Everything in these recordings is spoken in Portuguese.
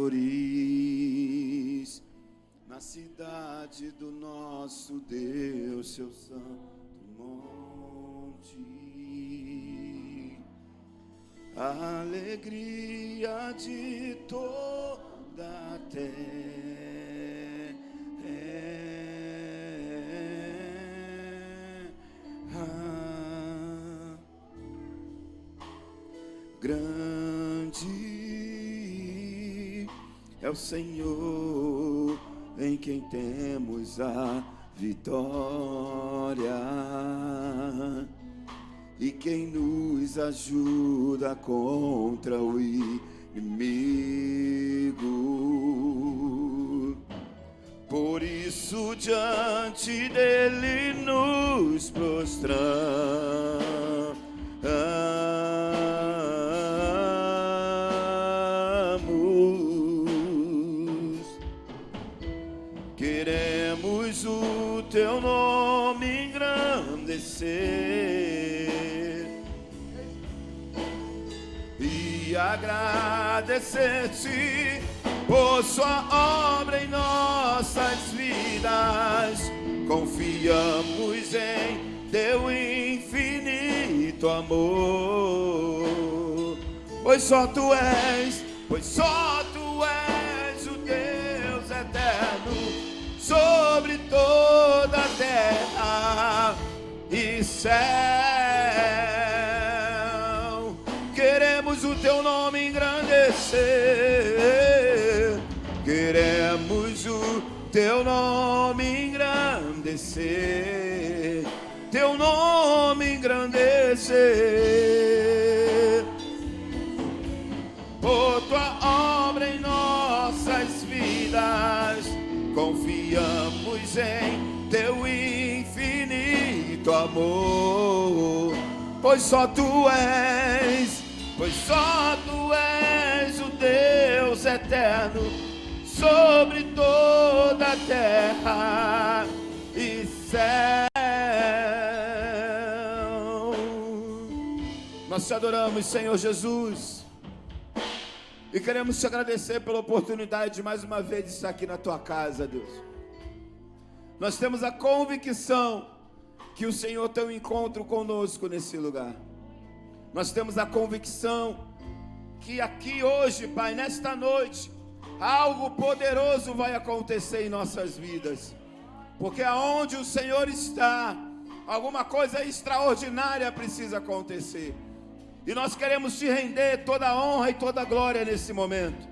Ores na cidade do nosso Deus, seu santo monte, a alegria de toda a terra. Grande é o Senhor, em quem temos a vitória, e quem nos ajuda contra o inimigo. Por isso diante dele nos prostramos. Queremos o teu nome engrandecer e agradecer-te por sua obra em nossas vidas. Confiamos em teu infinito amor, pois só tu és o Deus eterno sobre toda a terra e céu. Queremos o teu nome engrandecer, queremos o teu nome engrandecer, teu nome engrandecer, por tua obra em nossas vidas. Confiamos em teu infinito amor, pois só tu és o Deus eterno sobre toda a terra e céu. Nós te adoramos, Senhor Jesus, e queremos te agradecer pela oportunidade de mais uma vez estar aqui na tua casa, Deus. Nós temos a convicção que o Senhor tem um encontro conosco nesse lugar. Nós temos a convicção que aqui hoje, Pai, nesta noite, algo poderoso vai acontecer em nossas vidas. Porque aonde o Senhor está, alguma coisa extraordinária precisa acontecer. E nós queremos te render toda a honra e toda a glória nesse momento.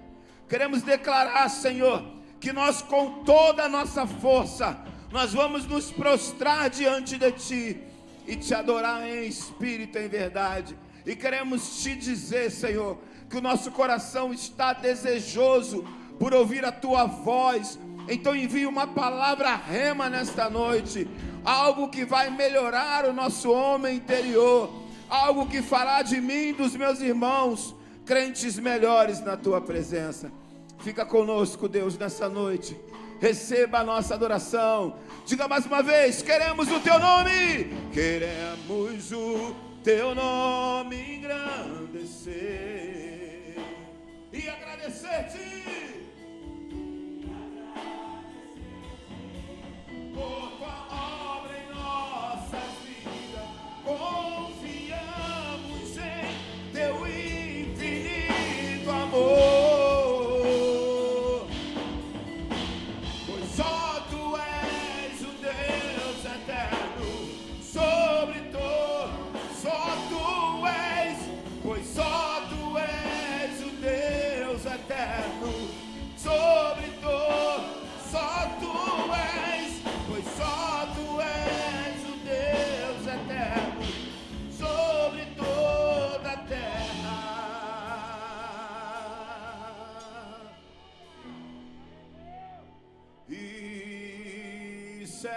Queremos declarar, Senhor, que nós com toda a nossa força, nós vamos nos prostrar diante de Ti e te adorar em espírito e em verdade. E queremos te dizer, Senhor, que o nosso coração está desejoso por ouvir a Tua voz. Então envia uma palavra rema nesta noite, algo que vai melhorar o nosso homem interior, algo que fará de mim e dos meus irmãos crentes melhores na Tua presença. Fica conosco, Deus, nessa noite. Receba a nossa adoração. Diga mais uma vez: queremos o Teu nome. Queremos o Teu nome engrandecer e agradecer-te por tua obra em nossas vidas. Confiamos em teu infinito amor, pois só tu és o Deus eterno sobre todo. Só tu és, pois só tu és o Deus eterno sobre todo. Só tu és, pois só tu és o Deus eterno sobre toda a terra e céu,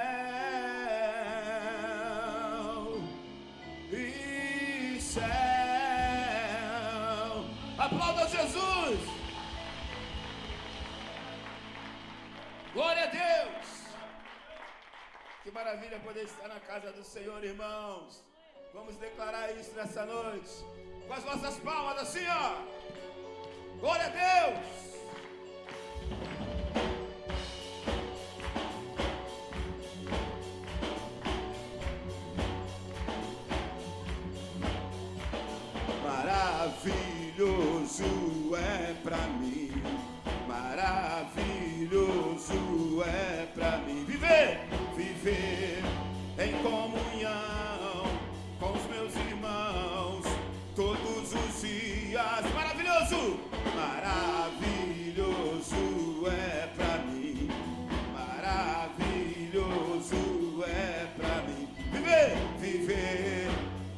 e céu. Aplauda Jesus. Glória a Deus. Que maravilha poder estar na casa do Senhor, irmãos. Vamos declarar isso nessa noite com as nossas palmas assim, ó. Glória a Deus. Maravilhoso é pra mim, maravilhoso é pra mim viver em comunhão com os meus irmãos todos os dias. Maravilhoso, maravilhoso é pra mim, maravilhoso é pra mim viver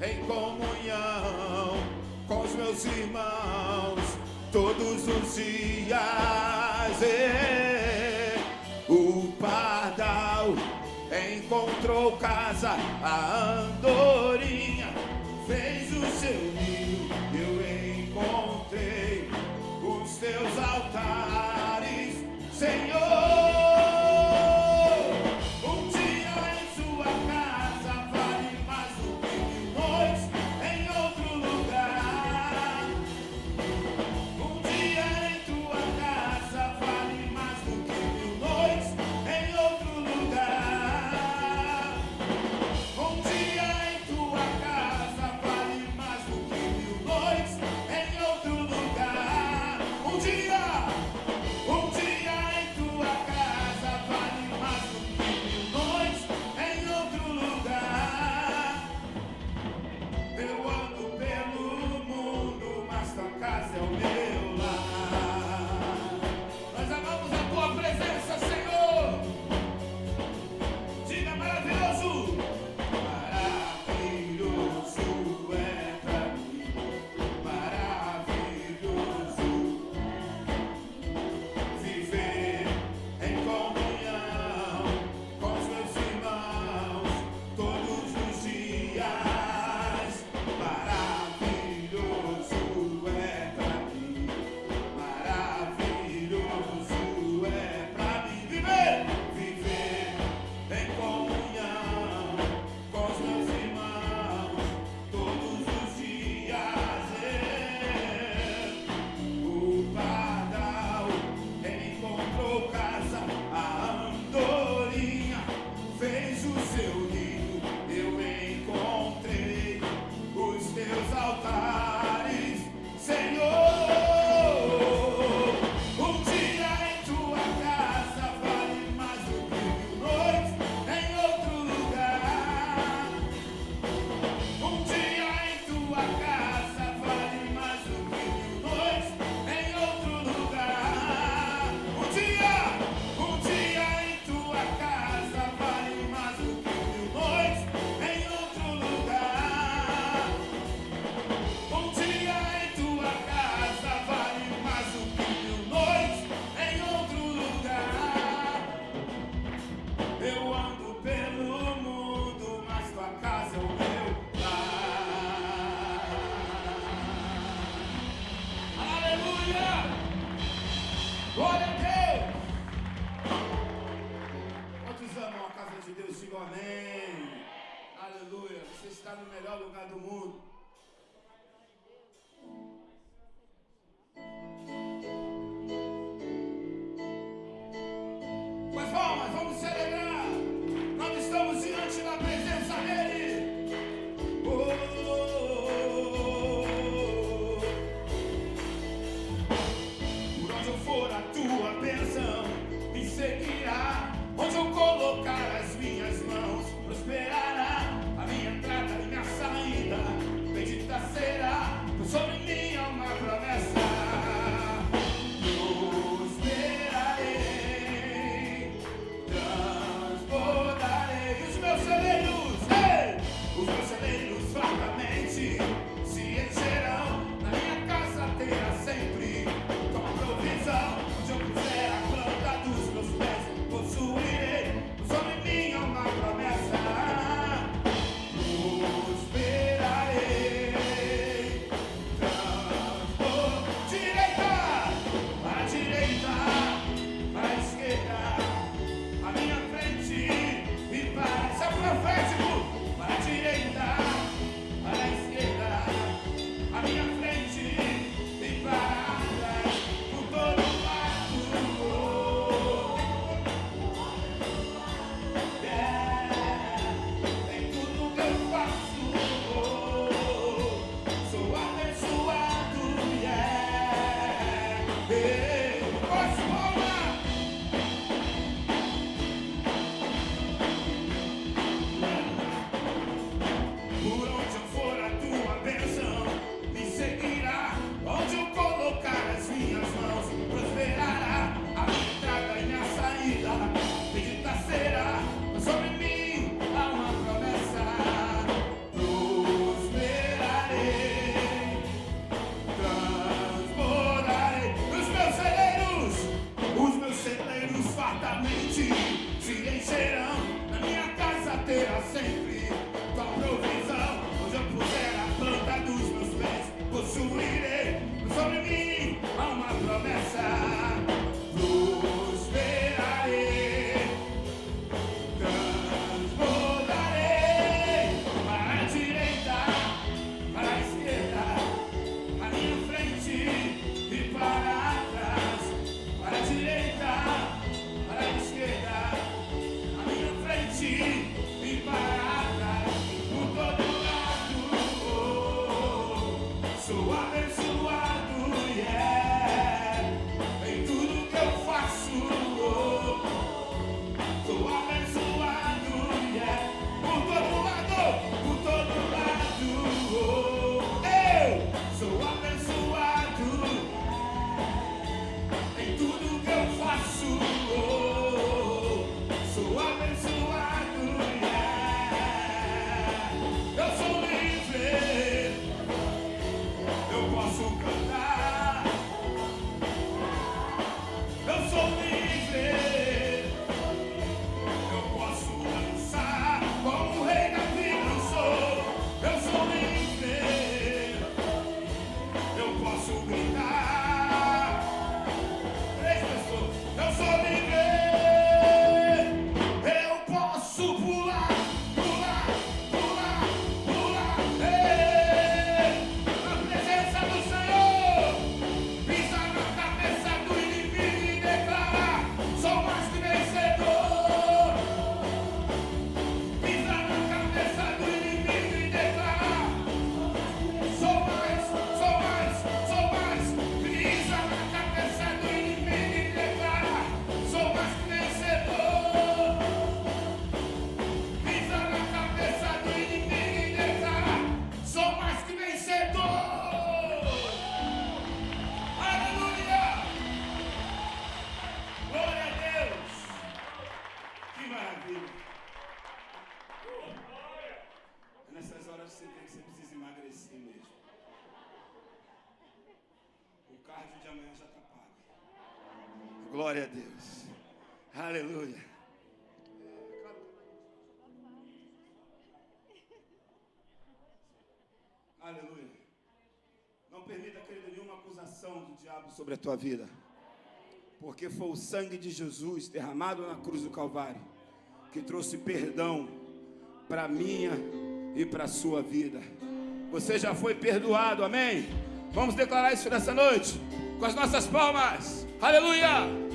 em comunhão com os meus irmãos todos os dias. O pardal encontrou casa, a andorinha fez o seu ninho. Eu encontrei os teus altares, Senhor. Glória a Deus! Quantos amam a casa de Deus? Digam amém. Aleluia. Você está no melhor lugar do mundo. Mas vamos celebrar. Nós estamos diante da presença dele. Por onde eu for, a tua bênção me seguirá. Onde eu colocar as minhas mãos, prosperará a minha entrada e minha saída. Glória a Deus. Aleluia. Aleluia. Não permita, querido, nenhuma acusação do diabo sobre a tua vida. Porque foi o sangue de Jesus derramado na cruz do Calvário que trouxe perdão para a minha e para a sua vida. Você já foi perdoado, amém? Vamos declarar isso nessa noite com as nossas palmas. Aleluia!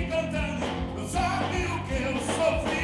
Cantando, não sabe o que eu sofri.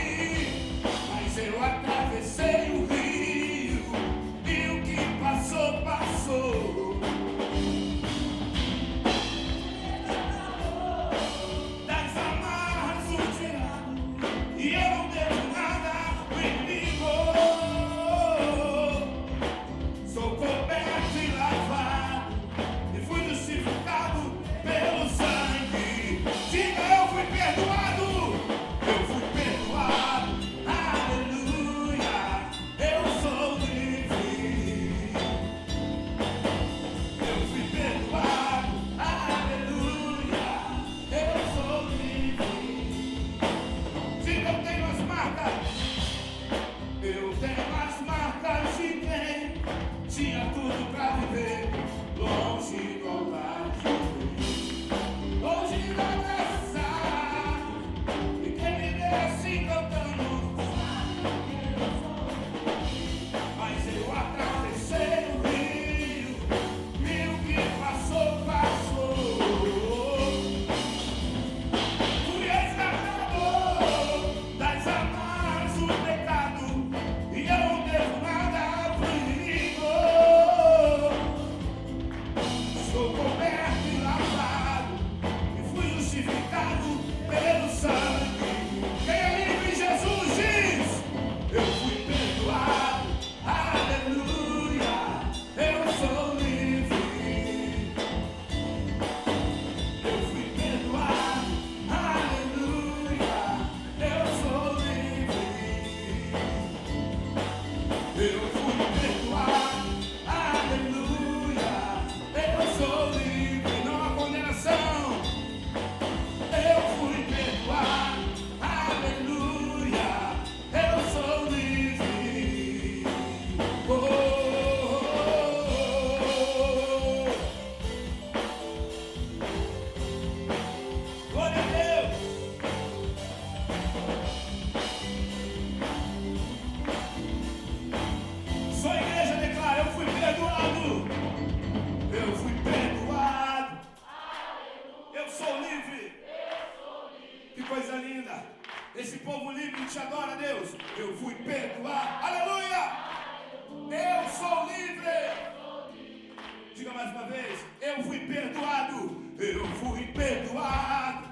eu fui perdoado. Eu fui perdoado.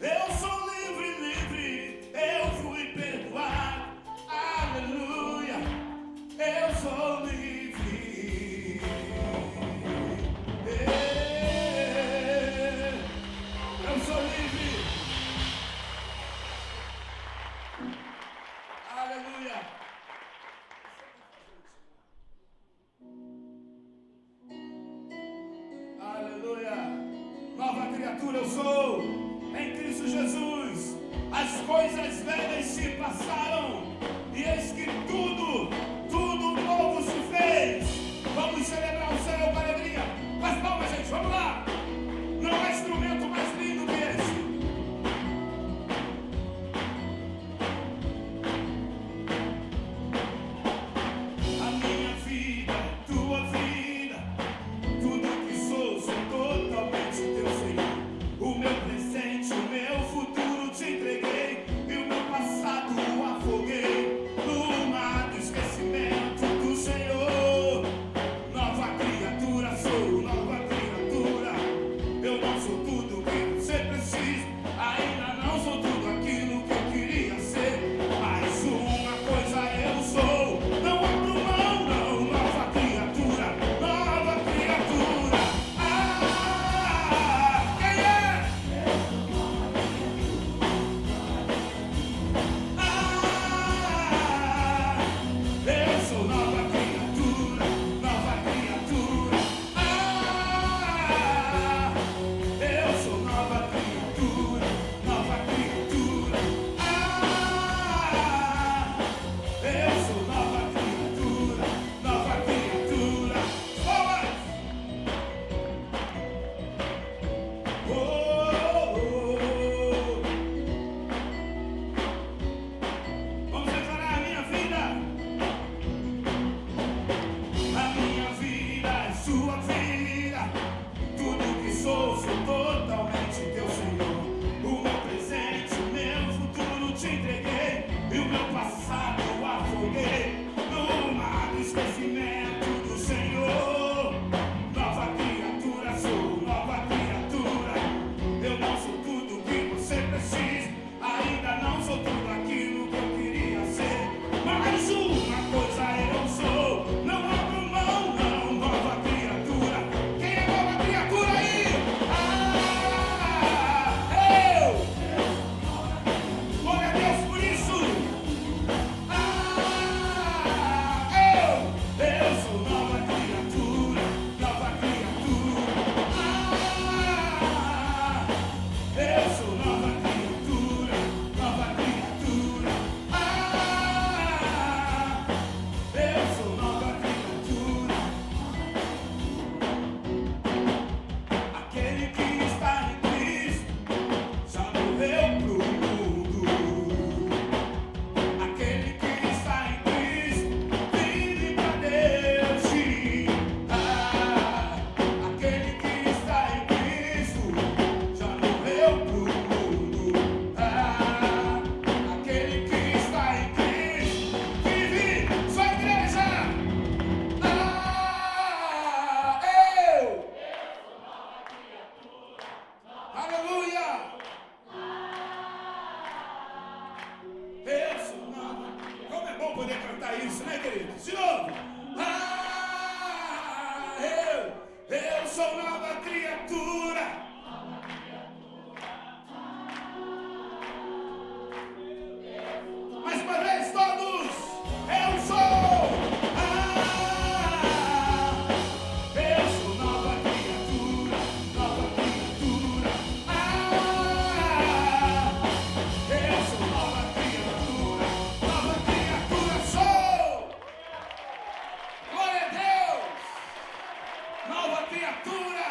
Eu sou livre, livre. Eu fui perdoado. Aleluia. Eu sou livre. Eu sou livre. Aleluia. Aleluia. Nova criatura eu sou em Cristo Jesus. As coisas velhas se passaram e eis que tudo novo se fez. Vamos celebrar o Senhor com alegria. Com as palmas, gente, vamos lá. Não há instrumento mais lindo que esse. A minha vida, tua vida, tudo que sou totalmente teu, Senhor. O meu presente, o meu futuro te entreguei, e o meu passado afoguei no mar do esquecimento do Senhor. Nova criatura sou, nova criatura. Eu não sou tudo que você precisa, ainda não sou tudo aquilo que eu queria ser, mas uma coisa eu sou, não abro mão não. Nova criatura, nova criatura. Quem é? Eu sou nova criatura, nova criatura. Eu sou nova criatura, nova criatura. Eu sou nova criatura, nova criatura. Vamos declarar a minha vida. A minha vida é sua vida. Tudo que sou totalmente teu, Senhor. O meu presente, o meu futuro te entreguei, e o meu passado afoguei no mar do esquecimento do Senhor. Nova criatura sou, nova criatura. Eu não sou tudo que você precisa, ainda não sou tudo aquilo que eu queria ser, mas uma coisa eu sou, não abro mão não. Nova criatura. Quem é nova criatura aí? Eu! Glória a Deus por isso. Eu sou nova criatura, nova criatura. Eu sou nova criatura, nova criatura. Eu sou nova criatura. Aquele que está em Cristo já morreu pro mundo. Aquele que está em Cristo vive pra Deus. Aquele que está em Cristo já morreu pro mundo. Aquele que está em Cristo vive. Sua igreja. Eu. Aleluia. Eu sou nova. Como é bom poder cantar isso, né, querido? De novo. Eu sou nova criatura. Mais uma vez, todos. Eu sou. Eu sou nova criatura, nova criatura. Eu sou nova criatura sou. Glória a Deus. Nova criatura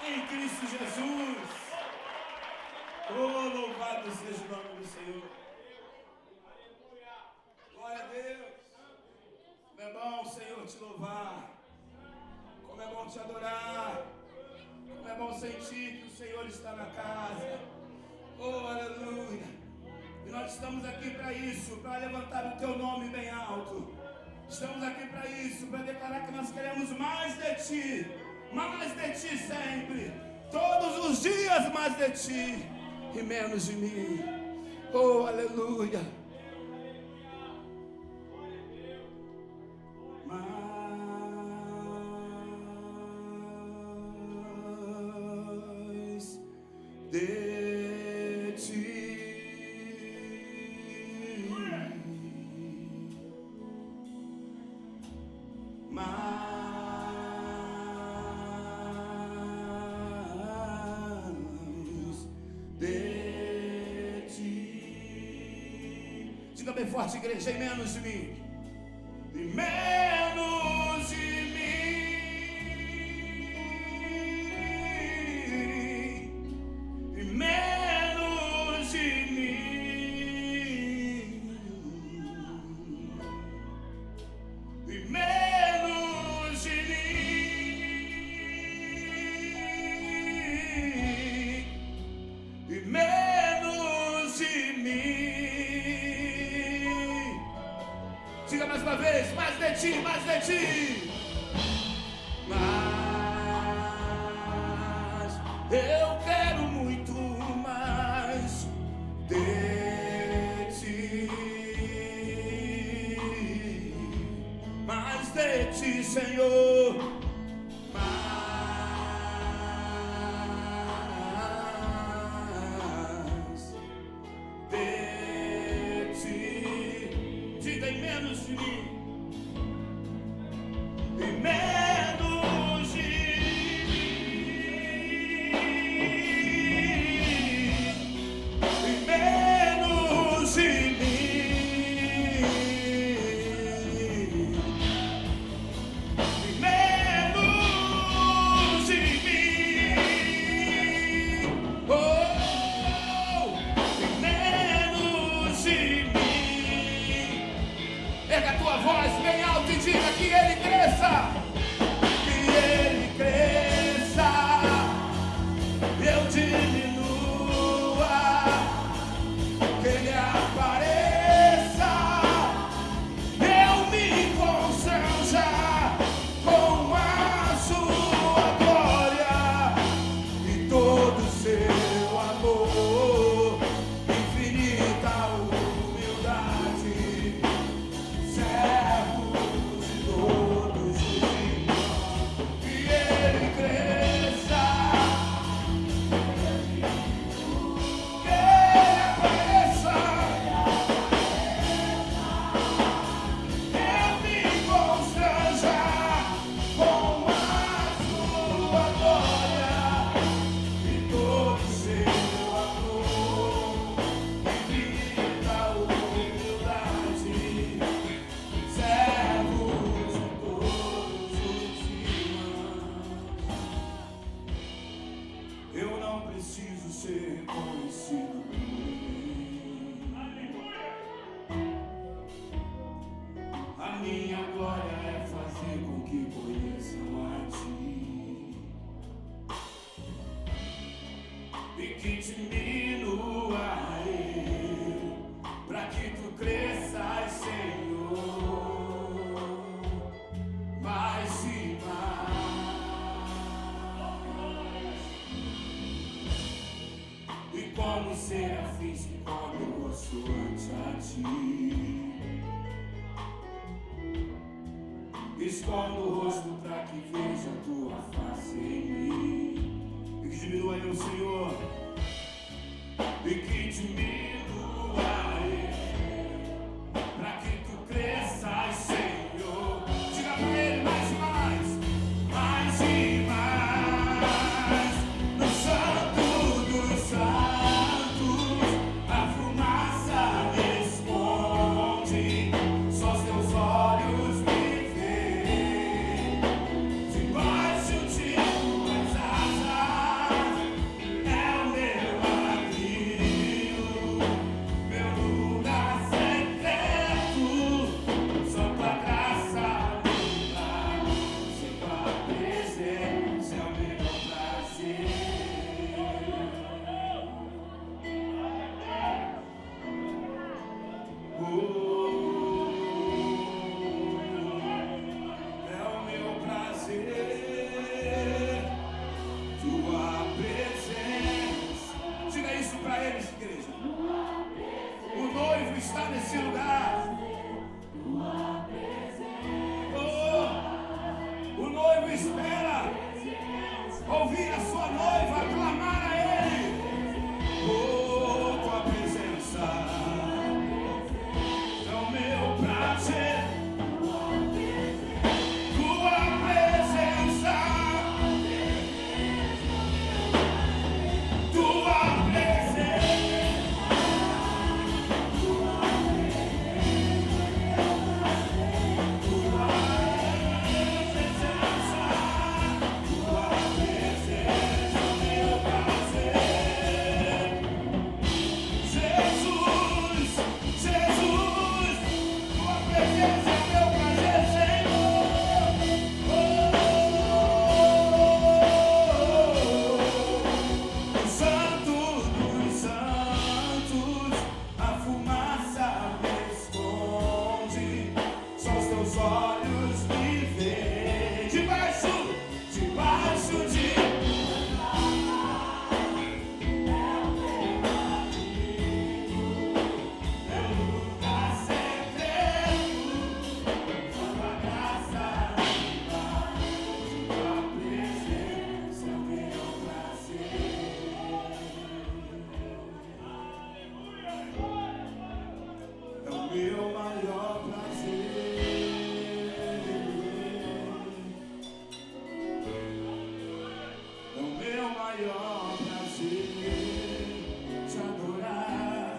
em Cristo Jesus. Oh, louvado seja o nome do Senhor. Glória a Deus. Como é bom, Senhor, te louvar. Como é bom te adorar. Como é bom sentir que o Senhor está na casa. Oh, aleluia. E nós estamos aqui para isso, para levantar o teu nome bem alto. Estamos aqui para isso, para declarar que nós queremos mais de Ti sempre, todos os dias mais de Ti e menos de mim. Oh, aleluia. Mais de Ti. Diga bem forte, igreja, e menos de mim. E menos de mim. E menos de mim. E menos de mim. E menos de mim. Diga mais uma vez, mais de Ti, mais de Ti. Mas eu quero muito mais de Ti. Mais de Ti, Senhor. Mais de Ti. Diga em menos de mim. E menos de mim. E menos de mim. E menos de mim. Oh, e menos de mim. Erga a tua voz bem alto e diga que Ele cresça. Que Ele cresça. Eu diminua. Que Ele apareça. Eu me constranja com a sua glória e todo o seu amor. Infinita humildade. Servos de todos os irmãos, que Ele cresça, que Ele apareça, eu me constranja com a sua glória e todo o seu amor, infinita humildade. Servos de todos os irmãos. Eu não preciso ser conhecido por ninguém. A minha glória é fazer com que conheçam a Ti e que diminua eu, pra que Tu cresças, Senhor, mais e mais. E como serafins que cobrem o rosto ante a Ti, escondo o rosto pra que veja a Tua face em mim. E que diminua eu, Senhor, e que diminua eu, pra que Tu cresças, Senhor. Diga pra Ele mais e mais, mais e mais. No Santo dos Santos, a fumaça me esconde, só os Teus olhos me veem. Debaixo de Tuas asas é o meu abrigo, meu lugar secreto. Só Tua graça me dá, sem Tua presença é o meu prazer. Oh, meu maior prazer. É o meu maior prazer te adorar,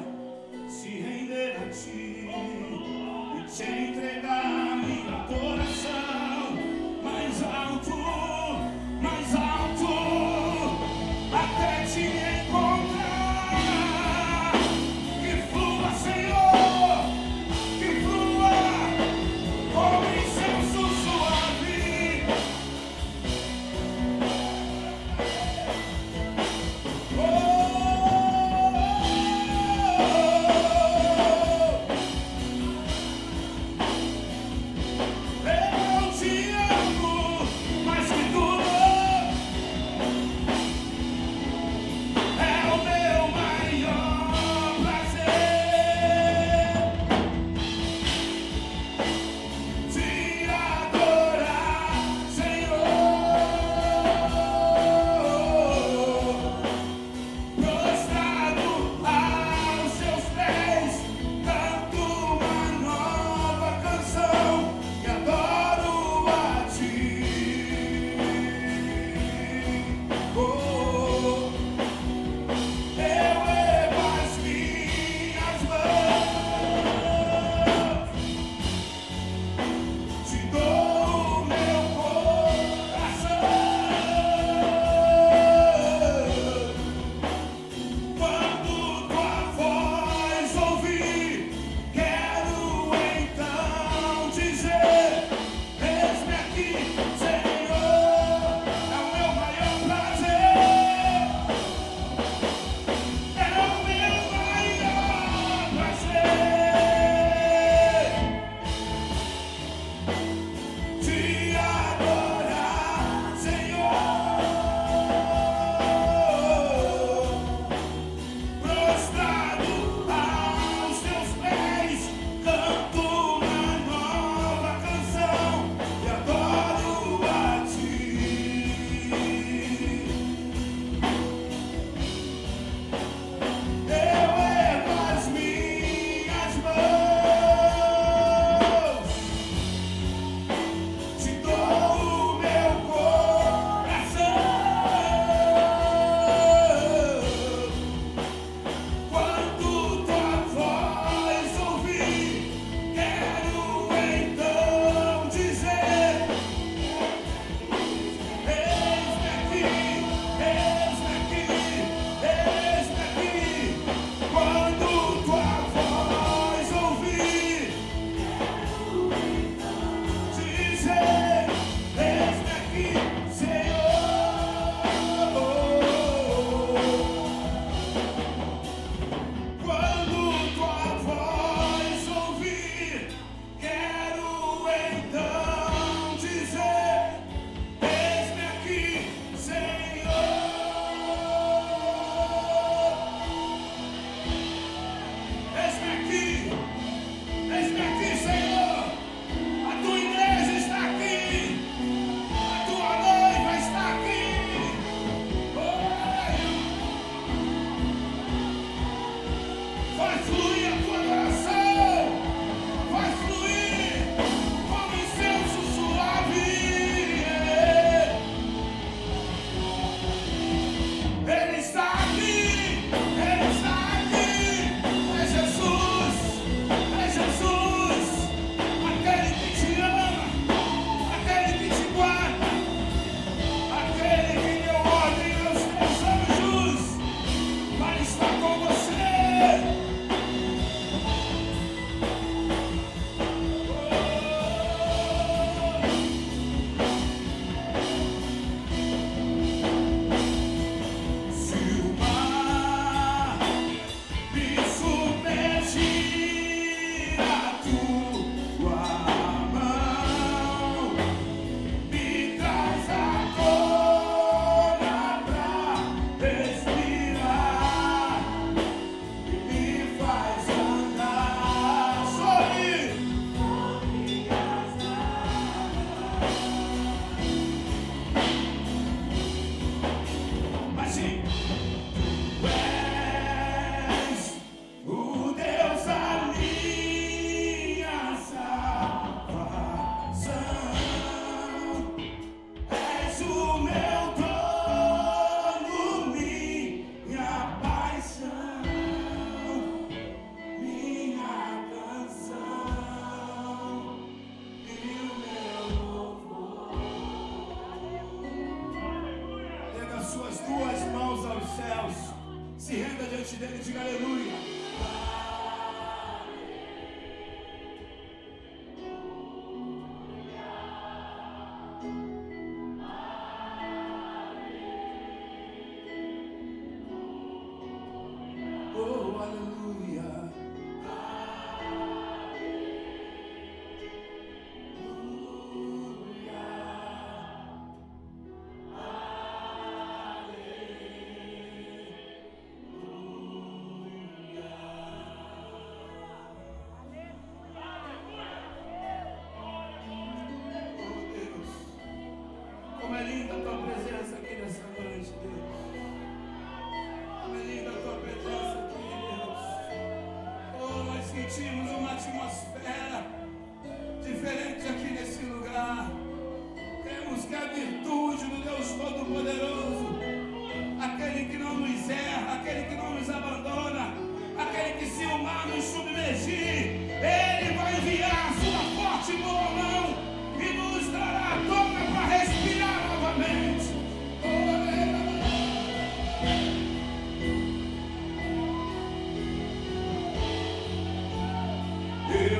se render a ti e te entregar minha adoração mais alto, até te encontrar. Que flua, Senhor, que flua como incenso suave.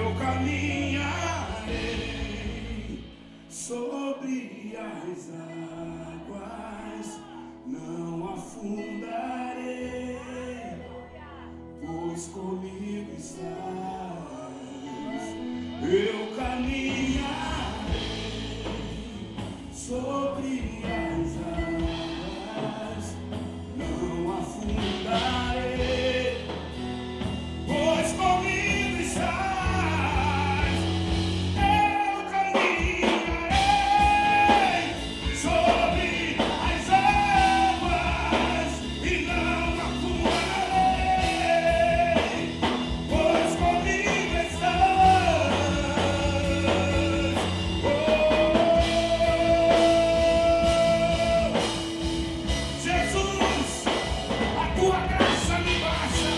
eu caminharei sobre as águas, não afundarei, pois comigo estás. Eu caminharei sobre as águas, não afundarei, pois comigo estás. Eu caminharei sobre as águas e não afundarei, pois comigo estás. Jesus, a tua graça me basta.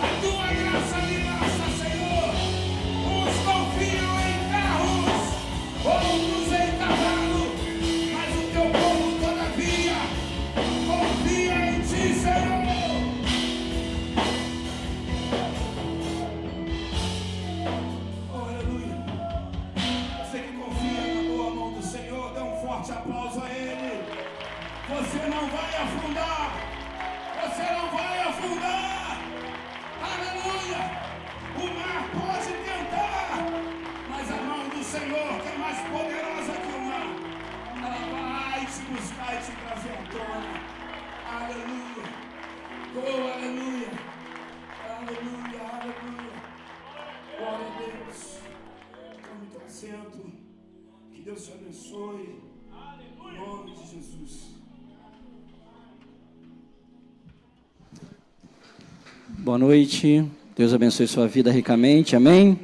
A tua graça me basta, Senhor. Uns confiam em carros, outros em cavalo, mas o teu povo, todavia, confia em ti, Senhor. Oh, aleluia. Você que confia na boa mão do Senhor, dê um forte aplauso a Ele. Você não vai afundar. Você não vai afundar. Aleluia! O mar pode tentar, mas a mão do Senhor, que é mais poderosa que o mar, ela vai te buscar e te trazer à tona. Aleluia! Oh, aleluia! Aleluia, aleluia! Glória a Deus! Tome teu assento. Que Deus te abençoe. Em nome de Jesus. Boa noite, Deus abençoe sua vida ricamente, amém?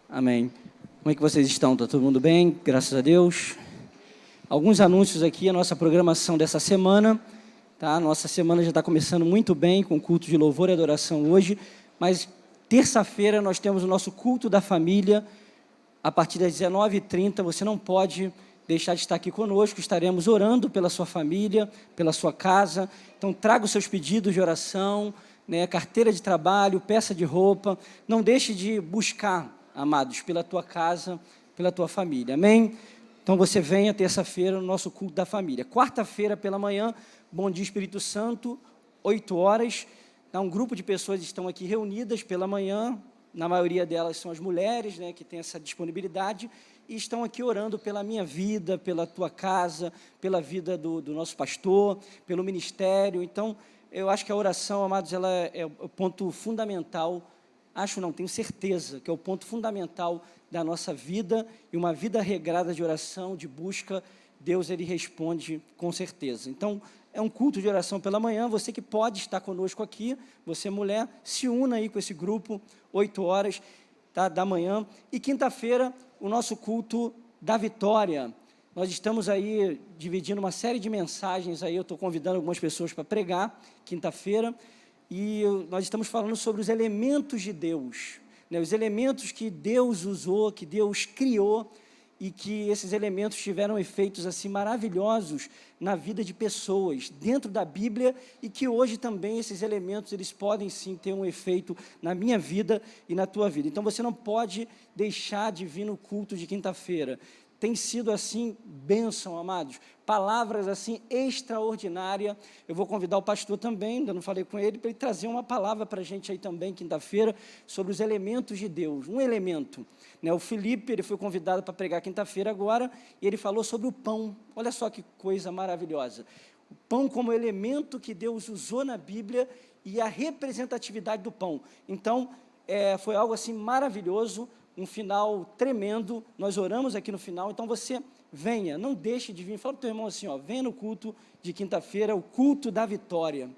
Amém. Como é que vocês estão? Está todo mundo bem? Graças a Deus. Alguns anúncios aqui, a nossa programação dessa semana, tá? Nossa semana já está começando muito bem, com culto de louvor e adoração hoje, mas terça-feira nós temos o nosso culto da família, a partir das 19h30, você não pode deixar de estar aqui conosco, estaremos orando pela sua família, pela sua casa. Então, traga os seus pedidos de oração, né, carteira de trabalho, peça de roupa. Não deixe de buscar, amados, pela tua casa, pela tua família. Amém? Então, você venha terça-feira no nosso culto da família. Quarta-feira pela manhã, Bom Dia Espírito Santo, 8h. Tá, um grupo de pessoas estão aqui reunidas pela manhã. Na maioria delas são as mulheres, né, que têm essa disponibilidade, e estão aqui orando pela minha vida, pela tua casa, pela vida do nosso pastor, pelo ministério. Então, eu acho que a oração, amados, ela é o ponto fundamental, tenho certeza, que é o ponto fundamental da nossa vida, e uma vida regrada de oração, de busca, Deus, Ele responde com certeza. Então, é um culto de oração pela manhã, você que pode estar conosco aqui, você mulher, se una aí com esse grupo, 8h, tá, da manhã. E quinta-feira, o nosso culto da vitória. Nós estamos aí dividindo uma série de mensagens, aí eu estou convidando algumas pessoas para pregar, quinta-feira, e nós estamos falando sobre os elementos de Deus, né, os elementos que Deus usou, que Deus criou, e que esses elementos tiveram efeitos assim maravilhosos na vida de pessoas, dentro da Bíblia, e que hoje também esses elementos, eles podem sim ter um efeito na minha vida e na tua vida. Então, você não pode deixar de vir no culto de quinta-feira. Tem sido assim, bênção, amados, palavras assim, extraordinárias. Eu vou convidar o pastor também, ainda não falei com ele, para ele trazer uma palavra para a gente aí também, quinta-feira, sobre os elementos de Deus, um elemento, né? O Felipe, ele foi convidado para pregar quinta-feira agora, e ele falou sobre o pão. Olha só que coisa maravilhosa, o pão como elemento que Deus usou na Bíblia, e a representatividade do pão. Então, foi algo assim maravilhoso, um final tremendo. Nós oramos aqui no final, então você venha, não deixe de vir. Fala para o teu irmão assim, ó, venha no culto de quinta-feira, o culto da vitória.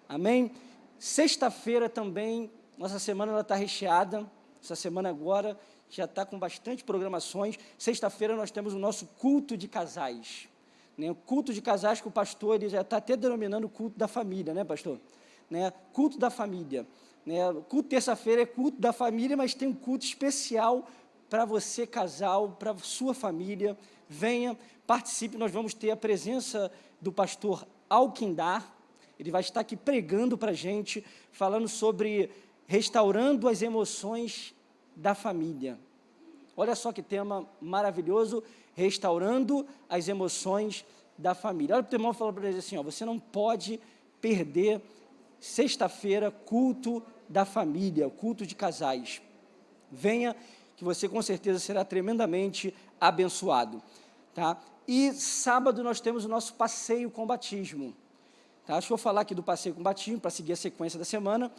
Amém? Sexta-feira também, nossa semana está recheada, essa semana agora já está com bastante programações. Sexta-feira nós temos o nosso culto de casais, né? O culto de casais que o pastor ele já está até denominando o culto da família, né, pastor? Né? Culto da família. O culto terça-feira é culto da família, mas tem um culto especial para você, casal, para sua família. Venha, participe, nós vamos ter a presença do pastor Alquindar, ele vai estar aqui pregando para a gente, falando sobre restaurando as emoções da família. Olha só que tema maravilhoso, restaurando as emoções da família. Olha para o teu irmão e fala para ele assim, ó, você não pode perder sexta-feira, culto da família, culto de casais. Venha, que você com certeza será tremendamente abençoado. Tá? E sábado nós temos o nosso passeio com batismo. Tá? Deixa eu falar aqui do passeio com batismo, para seguir a sequência da semana.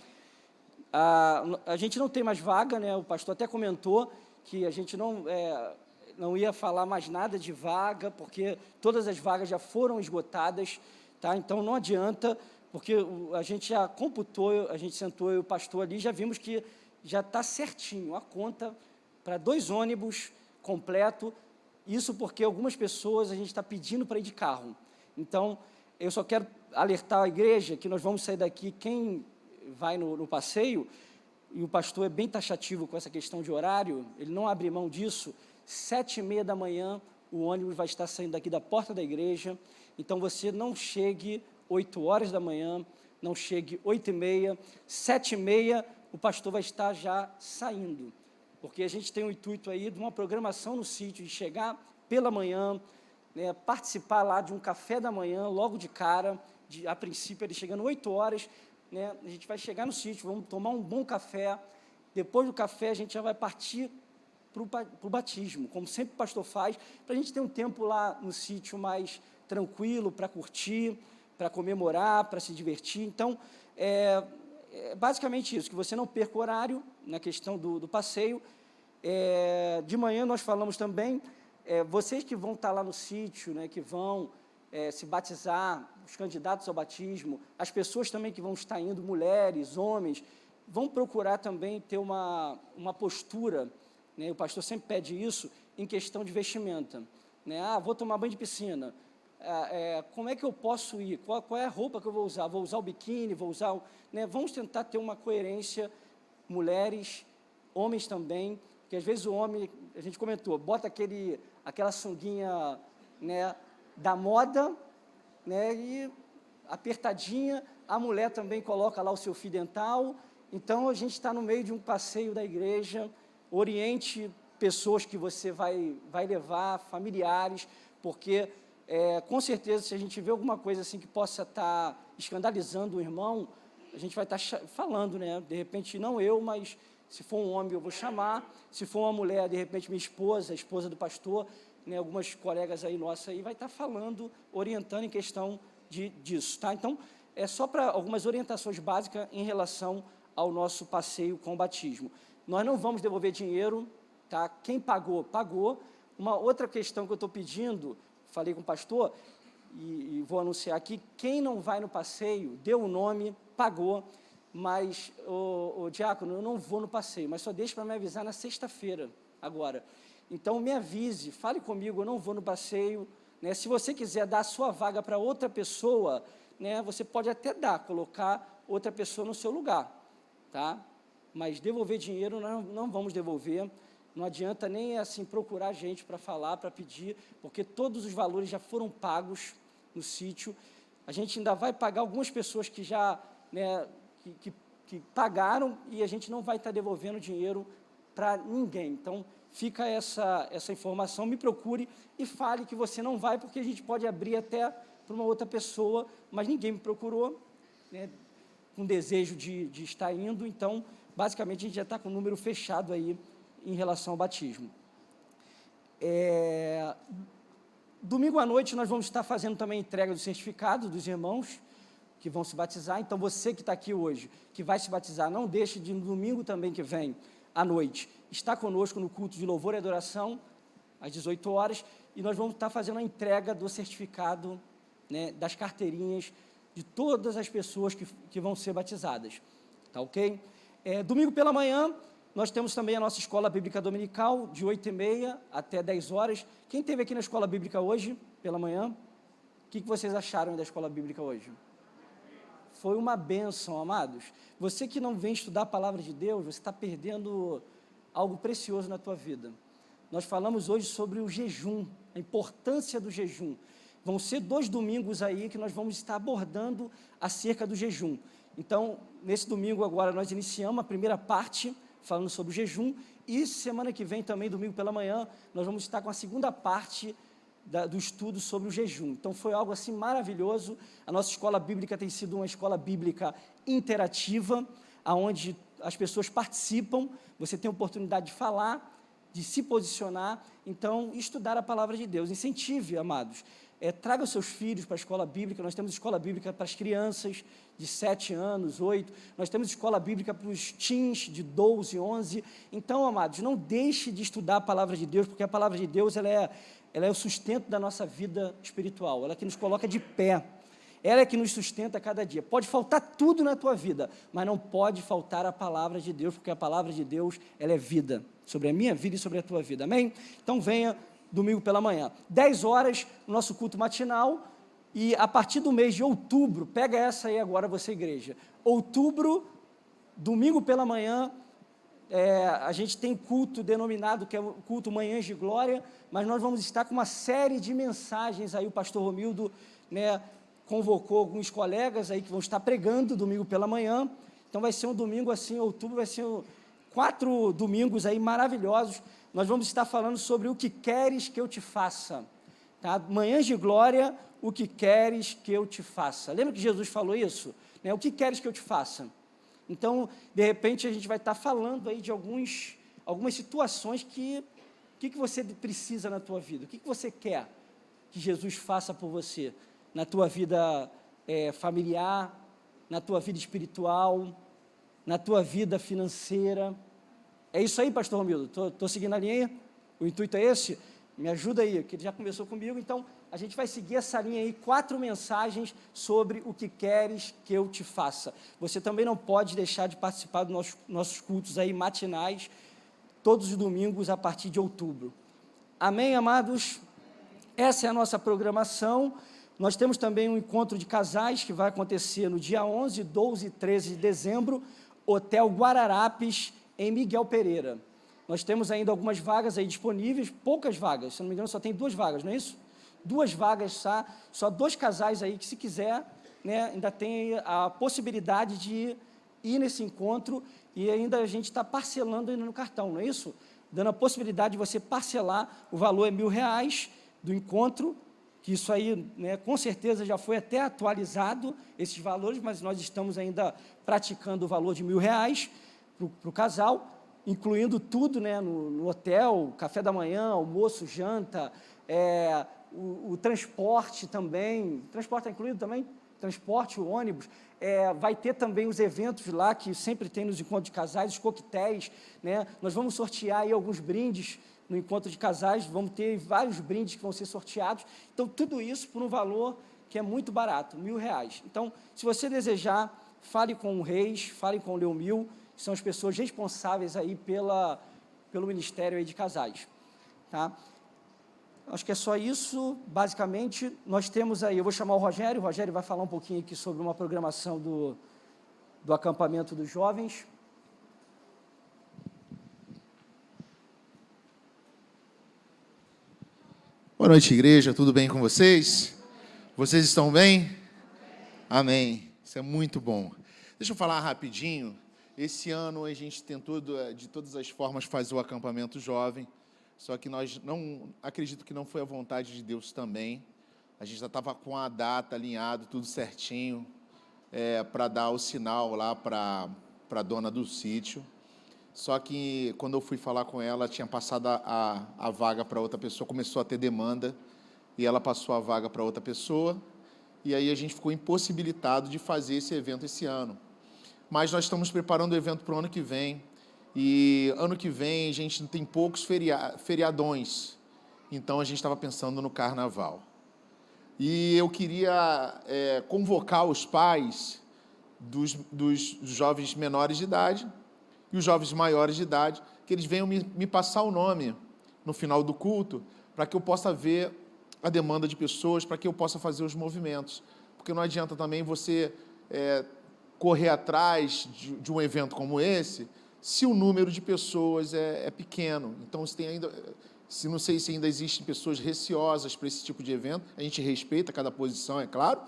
A gente não tem mais vaga, né? O pastor até comentou que a gente não ia falar mais nada de vaga, porque todas as vagas já foram esgotadas, tá? Então não adianta, porque a gente já computou, a gente sentou e o pastor ali, já vimos que já está certinho a conta para 2 ônibus completo, isso porque algumas pessoas a gente está pedindo para ir de carro. Então, eu só quero alertar a igreja que nós vamos sair daqui, quem vai no passeio, e o pastor é bem taxativo com essa questão de horário, ele não abre mão disso, 7h30 da manhã, o ônibus vai estar saindo daqui da porta da igreja, então você não chegue 8 horas da manhã, não chegue 8h30, 7h30, o pastor vai estar já saindo, porque a gente tem o intuito aí de uma programação no sítio, de chegar pela manhã, né, participar lá de um café da manhã, logo de cara, a princípio ele chegando 8 horas, né, a gente vai chegar no sítio, vamos tomar um bom café, depois do café a gente já vai partir para o batismo, como sempre o pastor faz, para a gente ter um tempo lá no sítio mais tranquilo, para curtir, para comemorar, para se divertir. Então, é basicamente isso, que você não perca o horário na questão do passeio. De manhã nós falamos também, vocês que vão estar lá no sítio, né, que vão se batizar, os candidatos ao batismo, as pessoas também que vão estar indo, mulheres, homens, vão procurar também ter uma postura, né, o pastor sempre pede isso, em questão de vestimenta. Né, vou tomar banho de piscina, como é que eu posso ir? Qual é a roupa que eu vou usar? Vou usar o biquíni, vou usar... Né, vamos tentar ter uma coerência, mulheres, homens também, porque às vezes o homem, a gente comentou, bota aquela sunguinha, né, da moda, né, e apertadinha, a mulher também coloca lá o seu fio dental, então a gente está no meio de um passeio da igreja, oriente pessoas que você vai levar, familiares, porque com certeza se a gente vê alguma coisa assim que possa estar escandalizando o irmão, a gente vai estar falando, né, de repente não eu, mas se for um homem eu vou chamar, se for uma mulher, de repente minha esposa, a esposa do pastor, né, algumas colegas aí nossas aí vai estar falando, orientando em questão disso, tá? Então, é só para algumas orientações básicas em relação ao nosso passeio com o batismo. Nós não vamos devolver dinheiro, tá? Quem pagou, pagou. Uma outra questão que eu estou pedindo, falei com o pastor, e vou anunciar aqui, quem não vai no passeio, deu o nome, pagou, mas, o diácono, eu não vou no passeio, mas só deixa para me avisar na sexta-feira, agora. Então, me avise, fale comigo, eu não vou no passeio, né? Se você quiser dar a sua vaga para outra pessoa, né, você pode até colocar outra pessoa no seu lugar, tá? Mas devolver dinheiro, nós não vamos devolver, não adianta nem assim procurar gente para falar, para pedir, porque todos os valores já foram pagos no sítio, a gente ainda vai pagar algumas pessoas que já, né, que pagaram e a gente não vai estar devolvendo dinheiro para ninguém. Então, fica essa informação, me procure e fale que você não vai, porque a gente pode abrir até para uma outra pessoa, mas ninguém me procurou, né, com desejo de estar indo, então, basicamente, a gente já está com o número fechado aí em relação ao batismo. Domingo à noite, nós vamos estar fazendo também a entrega do certificado dos irmãos que vão se batizar, então você que está aqui hoje, que vai se batizar, não deixe de no domingo também que vem, à noite, estar conosco no culto de louvor e adoração, às 18 horas, e nós vamos estar fazendo a entrega do certificado, né, das carteirinhas de todas as pessoas que vão ser batizadas, tá ok? Domingo pela manhã, nós temos também a nossa escola bíblica dominical, de 8h30 até 10 horas. Quem esteve aqui na escola bíblica hoje, pela manhã? O que vocês acharam da escola bíblica hoje? Foi uma bênção, amados. Você que não vem estudar a palavra de Deus, você está perdendo algo precioso na tua vida. Nós falamos hoje sobre o jejum, a importância do jejum. vão ser 2 domingos aí que nós vamos estar abordando acerca do jejum. Então, nesse domingo agora, nós iniciamos a primeira parte, falando sobre o jejum, e semana que vem também, domingo pela manhã, nós vamos estar com a segunda parte do estudo sobre o jejum. Então, foi algo assim maravilhoso. A nossa escola bíblica tem sido uma escola bíblica interativa, onde as pessoas participam, você tem a oportunidade de falar, de se posicionar, então, estudar a palavra de Deus. Incentive, amados. Traga os seus filhos para a escola bíblica. Nós temos escola bíblica para as crianças de 7 anos, 8. Nós temos escola bíblica para os teens de 12, 11. Então, amados, não deixe de estudar a palavra de Deus, porque a palavra de Deus ela é o sustento da nossa vida espiritual. Ela é que nos coloca de pé. Ela é que nos sustenta cada dia. Pode faltar tudo na tua vida, mas não pode faltar a palavra de Deus, porque a palavra de Deus ela é vida, sobre a minha vida e sobre a tua vida. Amém? Então, venha domingo pela manhã, 10 horas, o nosso culto matinal, e a partir do mês de outubro, pega essa aí agora você igreja, outubro, domingo pela manhã, a gente tem culto denominado, que é o culto Manhãs de Glória, mas nós vamos estar com uma série de mensagens aí, o pastor Romildo, né, convocou alguns colegas aí que vão estar pregando domingo pela manhã, então vai ser um domingo assim, outubro vai ser 4 domingos aí maravilhosos. Nós vamos estar falando sobre o que queres que eu te faça, tá? Manhãs de Glória, o que queres que eu te faça. Lembra que Jesus falou isso? Né? O que queres que eu te faça? Então, de repente, a gente vai estar falando aí de algumas situações que você precisa na tua vida, o que você quer que Jesus faça por você, na tua vida familiar, na tua vida espiritual, na tua vida financeira. É isso aí, pastor Romildo? Estou seguindo a linha? O intuito é esse? Me ajuda aí, que ele já conversou comigo. Então, a gente vai seguir essa linha aí, 4 mensagens sobre o que queres que eu te faça. Você também não pode deixar de participar dos nossos cultos aí matinais, todos os domingos a partir de outubro. Amém, amados? Essa é a nossa programação. Nós temos também um encontro de casais que vai acontecer no dia 11, 12 e 13 de dezembro, Hotel Guararapes, em Miguel Pereira. Nós temos ainda algumas vagas aí disponíveis, poucas vagas, se não me engano só tem 2 vagas, não é isso? 2 vagas, tá? Só 2 casais aí que se quiser, né, ainda tem a possibilidade de ir nesse encontro e ainda a gente está parcelando ainda no cartão, não é isso? Dando a possibilidade de você parcelar, o valor é R$1.000 do encontro, que isso aí, né, com certeza já foi até atualizado, esses valores, mas nós estamos ainda praticando o valor de R$1.000 para o casal, incluindo tudo, né, no hotel, café da manhã, almoço, janta, o transporte também, transporte está incluído também? Transporte, o ônibus, vai ter também os eventos lá, que sempre tem nos encontros de casais, os coquetéis, né, nós vamos sortear aí alguns brindes no encontro de casais, vamos ter vários brindes que vão ser sorteados, então tudo isso por um valor que é muito barato, R$1.000. Então, se você desejar, fale com o Reis, fale com o Leomil, que são as pessoas responsáveis aí pelo Ministério aí de Casais, tá? Acho que é só isso, basicamente. Nós temos aí, eu vou chamar o Rogério vai falar um pouquinho aqui sobre uma programação do acampamento dos jovens. Boa noite, igreja, tudo bem com vocês? Vocês estão bem? Amém, isso é muito bom. Deixa eu falar rapidinho. Esse ano a gente tentou, de todas as formas, fazer o acampamento jovem, só que nós acredito que não foi a vontade de Deus também. A gente já estava com a data alinhado, tudo certinho, para dar o sinal lá para a dona do sítio. Só que quando eu fui falar com ela, tinha passado a vaga para outra pessoa, começou a ter demanda, e ela passou a vaga para outra pessoa, e aí a gente ficou impossibilitado de fazer esse evento esse ano. Mas nós estamos preparando o evento para o ano que vem, e ano que vem a gente tem poucos feriadões, então a gente estava pensando no carnaval. E eu queria convocar os pais dos jovens menores de idade e os jovens maiores de idade, que eles venham me passar o nome no final do culto, para que eu possa ver a demanda de pessoas, para que eu possa fazer os movimentos. Porque não adianta também você correr atrás de um evento como esse, se o número de pessoas é pequeno. Então, Não sei se ainda existem pessoas receosas para esse tipo de evento. A gente respeita cada posição, é claro,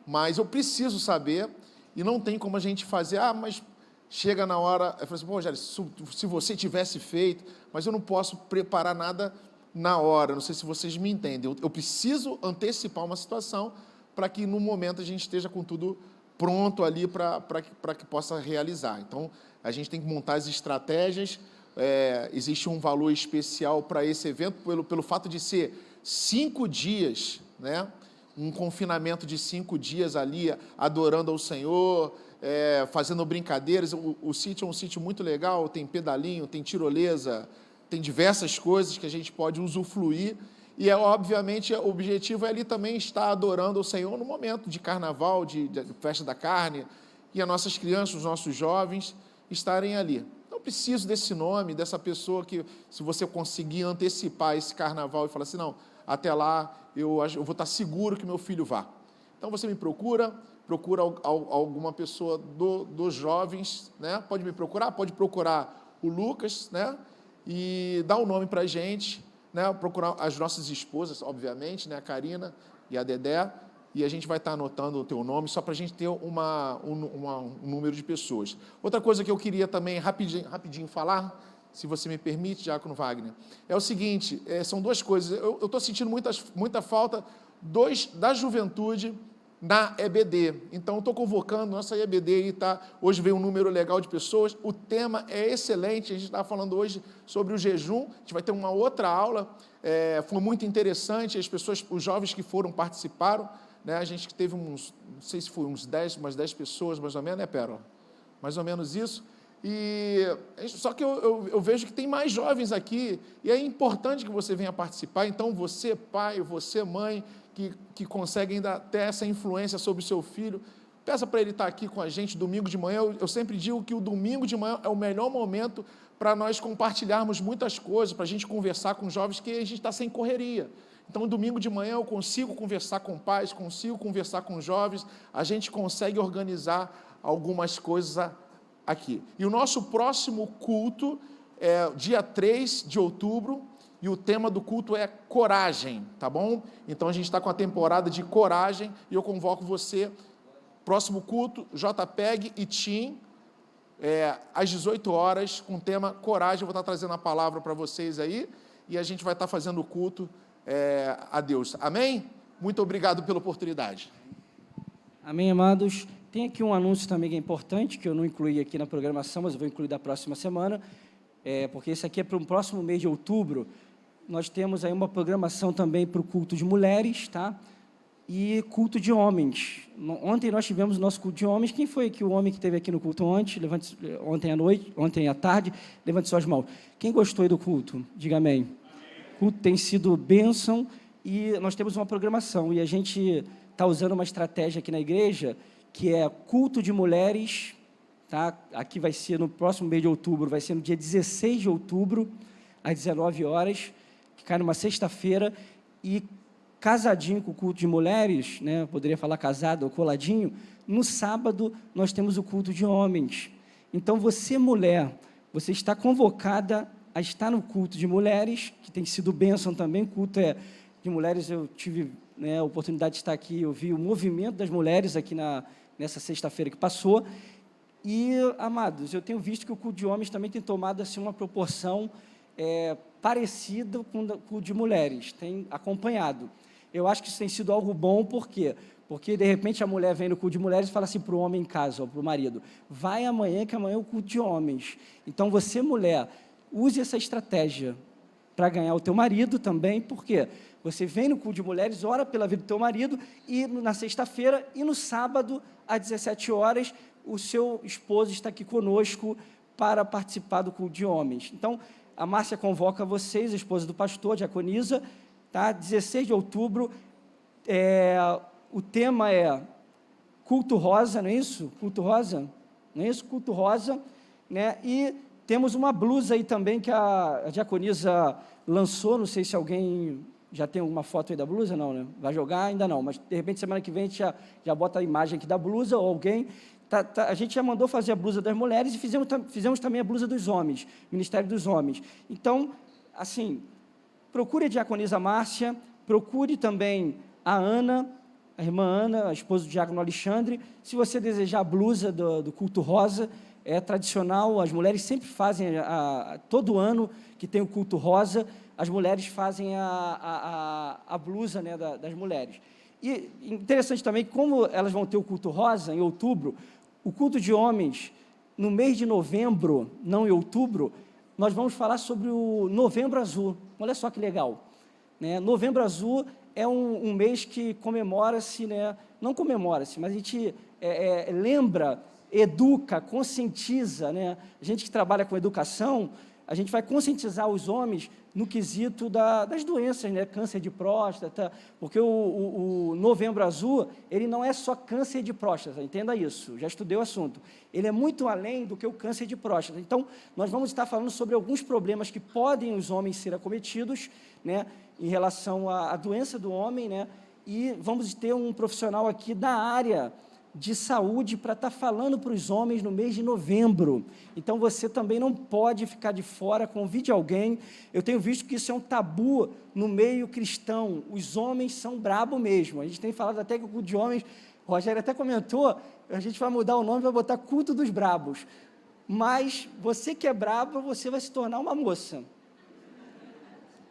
mas eu preciso saber, e não tem como a gente fazer, mas chega na hora, eu falo assim, Rogério, se você tivesse feito, mas eu não posso preparar nada na hora, não sei se vocês me entendem, eu preciso antecipar uma situação para que no momento a gente esteja com tudo pronto ali para que possa realizar. Então, a gente tem que montar as estratégias. Existe um valor especial para esse evento, pelo fato de ser 5 dias, né? Um confinamento de 5 dias ali, adorando ao Senhor, fazendo brincadeiras. O sítio é um sítio muito legal, tem pedalinho, tem tirolesa, tem diversas coisas que a gente pode usufruir. E, obviamente, o objetivo é ali também estar adorando ao Senhor no momento de carnaval, de festa da carne, e as nossas crianças, os nossos jovens estarem ali. Preciso desse nome, dessa pessoa que, se você conseguir antecipar esse carnaval e falar assim, não, até lá eu vou estar seguro que meu filho vá. Então, você me procura alguma pessoa dos jovens, né? Pode me procurar, pode procurar o Lucas, né? E dar um nome para a gente, né? Procurar as nossas esposas, obviamente, né? A Karina e a Dedé, e a gente vai estar anotando o teu nome, só para a gente ter um número de pessoas. Outra coisa que eu queria também rapidinho falar, se você me permite, Diácono Wagner, é o seguinte, são 2 coisas. Eu estou sentindo muita falta da juventude na EBD. Então, estou convocando, nossa EBD aí hoje veio um número legal de pessoas, o tema é excelente, a gente estava falando hoje sobre o jejum, a gente vai ter uma outra aula, foi muito interessante, os jovens que participaram, né? A gente teve não sei se foi umas 10 pessoas, mais ou menos, né, Pérola? Mais ou menos isso. Só que eu vejo que tem mais jovens aqui, e é importante que você venha participar. Então, você, pai, você, mãe, que consegue ainda ter essa influência sobre o seu filho, peça para ele estar aqui com a gente domingo de manhã. Eu sempre digo que o domingo de manhã é o melhor momento para nós compartilharmos muitas coisas, para a gente conversar com jovens, que a gente está sem correria. Então, domingo de manhã eu consigo conversar com pais, consigo conversar com jovens, a gente consegue organizar algumas coisas aqui. E o nosso próximo culto é dia 3 de outubro, e o tema do culto é coragem, tá bom? Então, a gente está com a temporada de coragem, e eu convoco você, próximo culto, JPEG e Tim, às 18 horas, com o tema coragem. Eu vou estar trazendo a palavra para vocês aí, e a gente vai estar fazendo o culto a Deus. Amém? Muito obrigado pela oportunidade. Amém, amados. Tem aqui um anúncio também que é importante, que eu não incluí aqui na programação, mas eu vou incluir da próxima semana, porque esse aqui é para o próximo mês de outubro. Nós temos aí uma programação também para o culto de mulheres, tá? E culto de homens. Ontem nós tivemos o nosso culto de homens. Quem foi aqui o homem que esteve aqui no culto ontem à tarde? Levante suas mãos. Quem gostou aí do culto? Diga amém. O culto tem sido bênção, e nós temos uma programação, e a gente está usando uma estratégia aqui na igreja, que é culto de mulheres, tá? Aqui vai ser no próximo mês de outubro, vai ser no dia 16 de outubro, às 19 horas, que cai numa sexta-feira, e casadinho com o culto de mulheres, né? Eu poderia falar casado ou coladinho, no sábado nós temos o culto de homens. Então, você, mulher, você está convocada a estar no culto de mulheres, que tem sido bênção também. O culto de mulheres, eu tive a oportunidade de estar aqui, eu vi o movimento das mulheres aqui nessa sexta-feira que passou, e, amados, eu tenho visto que o culto de homens também tem tomado assim, uma proporção parecida com o culto de mulheres, tem acompanhado. Eu acho que isso tem sido algo bom, por quê? Porque, de repente, a mulher vem no culto de mulheres e fala assim para o homem em casa, ou para o marido, vai amanhã, que amanhã é o culto de homens. Então, você, mulher, use essa estratégia para ganhar o teu marido também, porque você vem no culto de mulheres, ora pela vida do teu marido, e na sexta-feira e no sábado, às 17 horas, o seu esposo está aqui conosco para participar do culto de homens. Então, a Márcia convoca vocês, a esposa do pastor, a diaconisa, tá? 16 de outubro, o tema é culto rosa, não é isso? Culto rosa? Não é isso? Culto rosa, né? E temos uma blusa aí também que a diaconisa lançou, não sei se alguém já tem alguma foto aí da blusa, não, né? Vai jogar? Ainda não, mas de repente semana que vem a gente já bota a imagem aqui da blusa, ou alguém, a gente já mandou fazer a blusa das mulheres, e fizemos também a blusa dos homens, Ministério dos Homens. Então, assim, procure a diaconisa Márcia, procure também a Ana, a irmã Ana, a esposa do diácono Alexandre. Se você desejar a blusa do culto rosa, é tradicional, as mulheres sempre fazem, todo ano que tem o culto rosa, as mulheres fazem a blusa, né, das mulheres. E interessante também, como elas vão ter o culto rosa em outubro, o culto de homens, no mês de novembro, não em outubro, nós vamos falar sobre o Novembro Azul. Olha só que legal, né? Novembro Azul é um mês que comemora-se, né? Não comemora-se, mas a gente lembra, educa, conscientiza, né? A gente que trabalha com educação, a gente vai conscientizar os homens no quesito das doenças, né? Câncer de próstata, porque o Novembro Azul, ele não é só câncer de próstata, entenda isso, já estudei o assunto. Ele é muito além do que o câncer de próstata. Então, nós vamos estar falando sobre alguns problemas que podem os homens ser acometidos, né? Em relação à doença do homem, né? E vamos ter um profissional aqui da área de saúde para estar falando para os homens no mês de novembro. Então, você também não pode ficar de fora, convide alguém. Eu tenho visto que isso é um tabu no meio cristão, os homens são brabo mesmo. A gente tem falado até que o culto de homens, o Rogério até comentou, a gente vai mudar o nome, vai botar culto dos brabos. Mas, você que é brabo, você vai se tornar uma moça.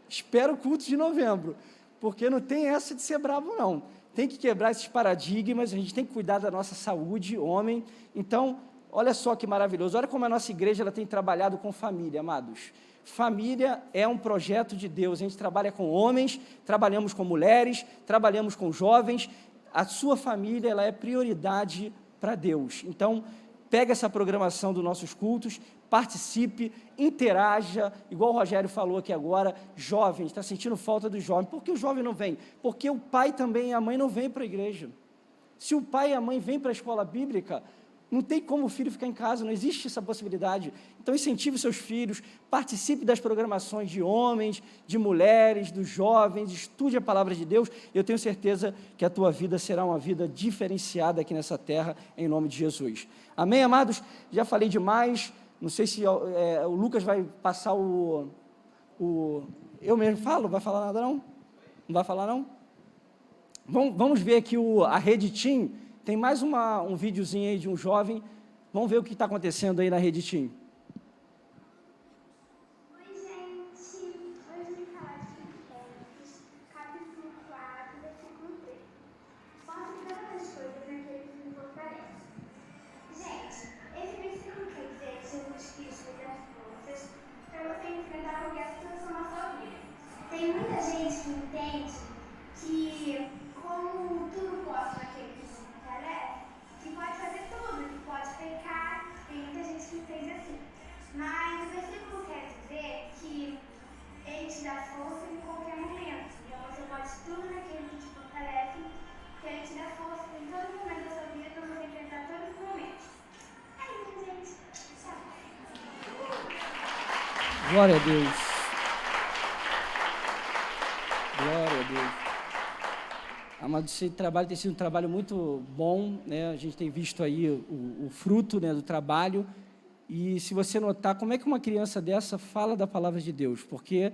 Espera o culto de novembro, porque não tem essa de ser brabo, não. Tem que quebrar esses paradigmas, a gente tem que cuidar da nossa saúde, homem. Então, olha só que maravilhoso, olha como a nossa igreja ela tem trabalhado com família, amados. Família é um projeto de Deus, a gente trabalha com homens, trabalhamos com mulheres, trabalhamos com jovens, a sua família ela é prioridade para Deus. Então, pega essa programação dos nossos cultos, participe, interaja, igual o Rogério falou aqui agora, jovens, está sentindo falta do jovem. Por que o jovem não vem? Porque o pai também e a mãe não vêm para a igreja. Se o pai e a mãe vêm para a escola bíblica, não tem como o filho ficar em casa, não existe essa possibilidade. Então, incentive seus filhos, participe das programações de homens, de mulheres, dos jovens, estude a palavra de Deus. Eu tenho certeza que a tua vida será uma vida diferenciada aqui nessa terra, em nome de Jesus. Amém, amados? Já falei demais. Não sei se o Lucas vai passar eu mesmo falo? Vai falar nada, não? Não vai falar, não? Vamos ver aqui a Rede Team. Tem mais um videozinho aí de um jovem. Vamos ver o que está acontecendo aí na Rede Team. Oi, gente. Hoje eu vim falar de Filipenses, capítulo 4, versículo 3. Posso todas as coisas naquele que me fortalece. Gente, esse versículo quer dizer que Jesus Cristo lhe dá forças para você enfrentar qualquer situação na sua vida. Tem muita gente que entende que, como tudo posso naquele que me fortalece, que pode fazer tudo, que pode pecar. Tem muita gente que entende assim. Mas o versículo quer dizer que ele te dá força em qualquer momento. Então você pode tudo naquele que te fortalece, que ele te dá força em todo momento da sua vida para você enfrentar todos os momentos. É isso, gente. Tchau. Glória a Deus. Glória a Deus. Amado, esse trabalho tem sido um trabalho muito bom, né? A gente tem visto aí o fruto, né, do trabalho. E se você notar, como é que uma criança dessa fala da palavra de Deus? Porque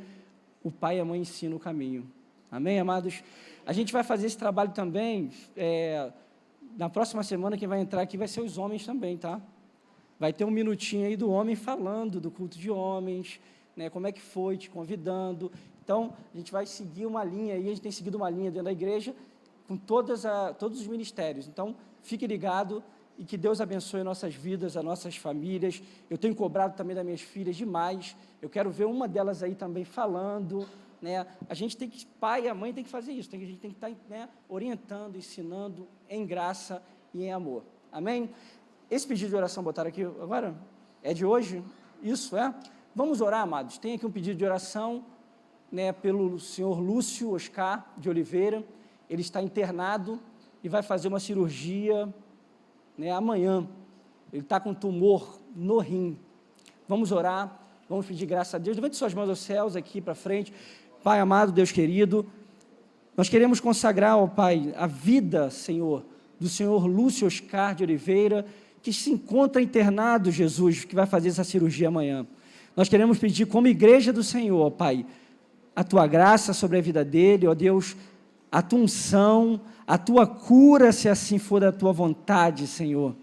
o pai e a mãe ensinam o caminho. Amém, amados? A gente vai fazer esse trabalho também, na próxima semana quem vai entrar aqui vai ser os homens também, tá? Vai ter um minutinho aí do homem falando do culto de homens, né? Como é que foi, te convidando. Então, a gente vai seguir uma linha aí, a gente tem seguido uma linha dentro da igreja com todos os ministérios. Então, fique ligado e que Deus abençoe nossas vidas, as nossas famílias. Eu tenho cobrado também das minhas filhas demais. Eu quero ver uma delas aí também falando, né? A gente tem que, pai e a mãe tem que fazer isso. A gente tem que estar, né, orientando, ensinando em graça e em amor. Amém? Esse pedido de oração botaram aqui agora? É de hoje? Isso, é? Vamos orar, amados. Tem aqui um pedido de oração, né, pelo senhor Lúcio Oscar de Oliveira. Ele está internado e vai fazer uma cirurgia, né, amanhã. Ele está com tumor no rim. Vamos orar, vamos pedir graça a Deus. Levante suas mãos aos céus aqui para frente. Pai amado, Deus querido, nós queremos consagrar, ó Pai, a vida, Senhor, do senhor Lúcio Oscar de Oliveira, que se encontra internado, Jesus, que vai fazer essa cirurgia amanhã. Nós queremos pedir como igreja do Senhor, ó Pai, a tua graça sobre a vida dele, ó Deus, a tua unção, a tua cura, se assim for da tua vontade, Senhor.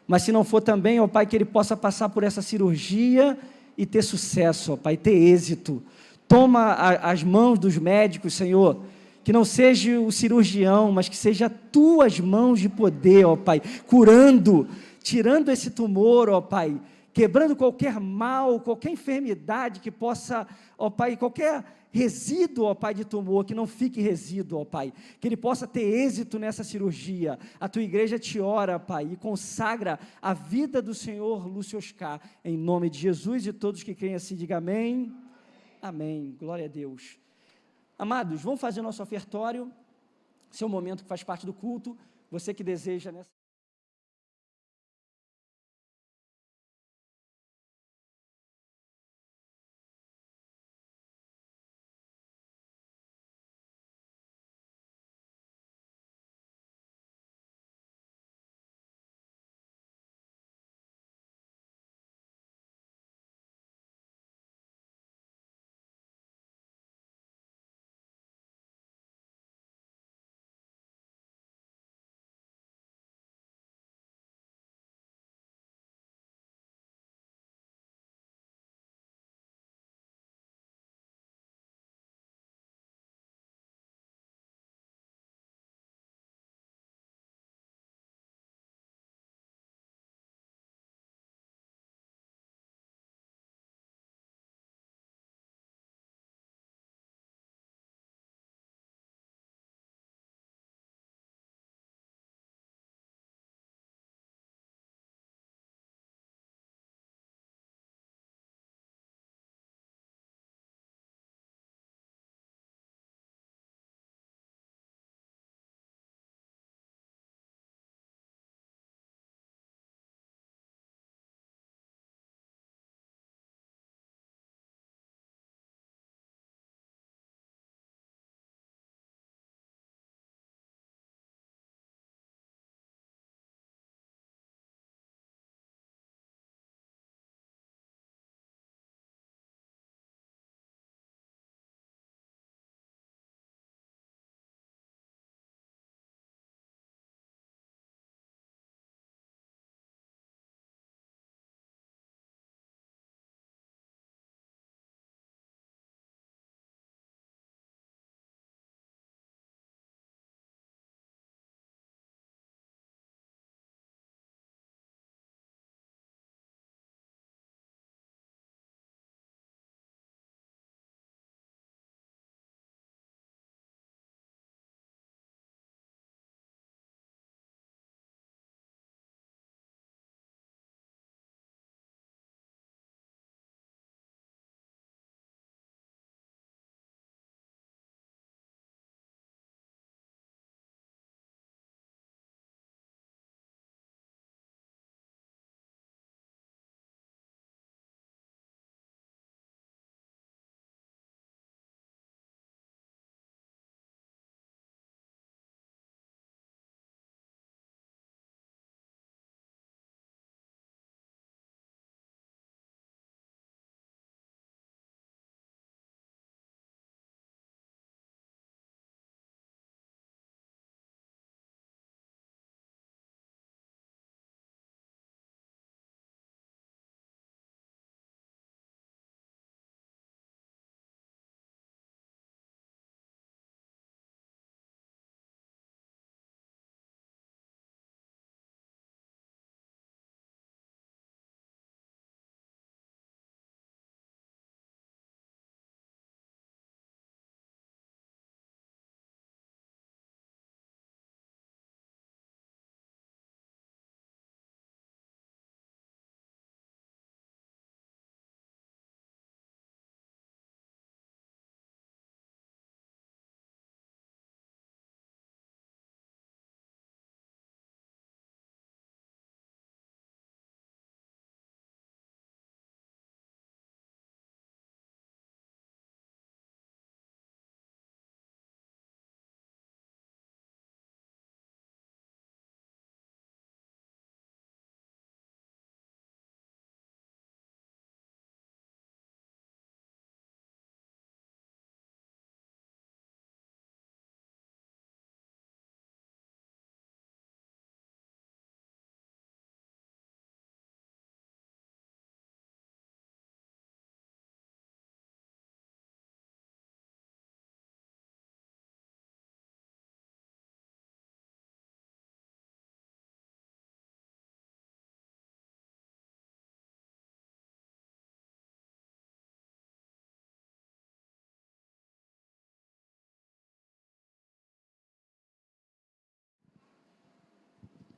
Mas se não for também, ó Pai, que ele possa passar por essa cirurgia e ter sucesso, ó Pai, ter êxito. Toma as mãos dos médicos, Senhor, que não seja o cirurgião, mas que seja as tuas mãos de poder, ó Pai, curando, tirando esse tumor, ó Pai, quebrando qualquer mal, qualquer enfermidade que possa, ó Pai, qualquer resíduo, ó Pai, de tumor, que não fique resíduo, ó Pai, que ele possa ter êxito nessa cirurgia. A tua igreja te ora, Pai, e consagra a vida do Senhor Lúcio Oscar, em nome de Jesus, e todos que creem assim, digam amém. Amém, glória a Deus. Amados, vamos fazer o nosso ofertório, esse é um momento que faz parte do culto, você que deseja nessa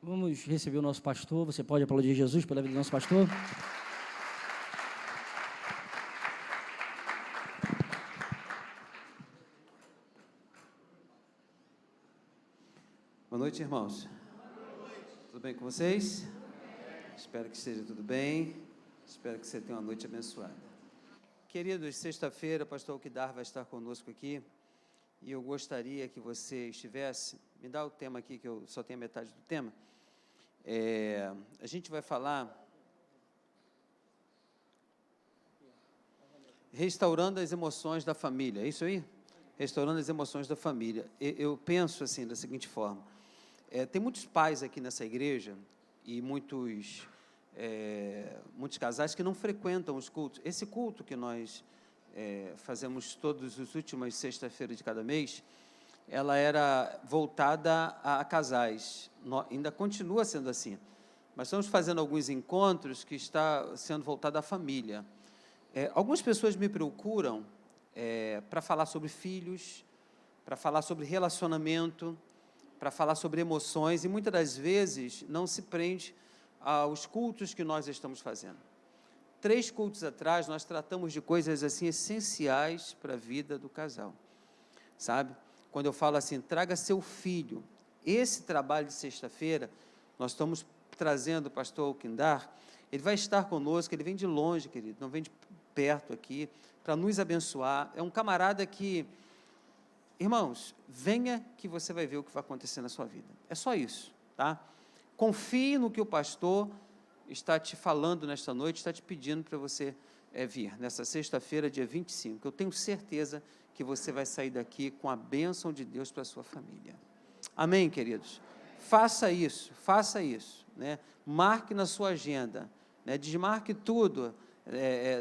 Vamos receber o nosso pastor. Você pode aplaudir Jesus pela vida do nosso pastor? Boa noite, irmãos. Tudo bem com vocês? Espero que esteja tudo bem. Espero que você tenha uma noite abençoada. Queridos, sexta-feira, o pastor Alquidar vai estar conosco aqui. E eu gostaria que você estivesse. Me dá o tema aqui, que eu só tenho a metade do tema. A gente vai falar restaurando as emoções da família. É isso aí? Restaurando as emoções da família. Eu penso assim, da seguinte forma. Tem muitos pais aqui nessa igreja e muitos casais que não frequentam os cultos. Esse culto que nós fazemos todos os últimos sexta-feira de cada mês, ela era voltada a casais. Ainda continua sendo assim. Mas estamos fazendo alguns encontros que está sendo voltado à família. Algumas pessoas me procuram para falar sobre filhos, para falar sobre relacionamento, para falar sobre emoções, e muitas das vezes não se prende aos cultos que nós estamos fazendo. 3 cultos atrás, nós tratamos de coisas assim essenciais para a vida do casal, sabe? Quando eu falo assim, traga seu filho, esse trabalho de sexta-feira, nós estamos trazendo o pastor Alquidar, ele vai estar conosco, ele vem de longe, querido, não vem de perto aqui, para nos abençoar. É um camarada que, irmãos, venha que você vai ver o que vai acontecer na sua vida. É só isso, tá? Confie no que o pastor está te falando nesta noite, está te pedindo para você vir, nessa sexta-feira, dia 25. Eu tenho certeza que você vai sair daqui com a bênção de Deus para a sua família. Amém, queridos? Faça isso, né? Marque na sua agenda, né? Desmarque tudo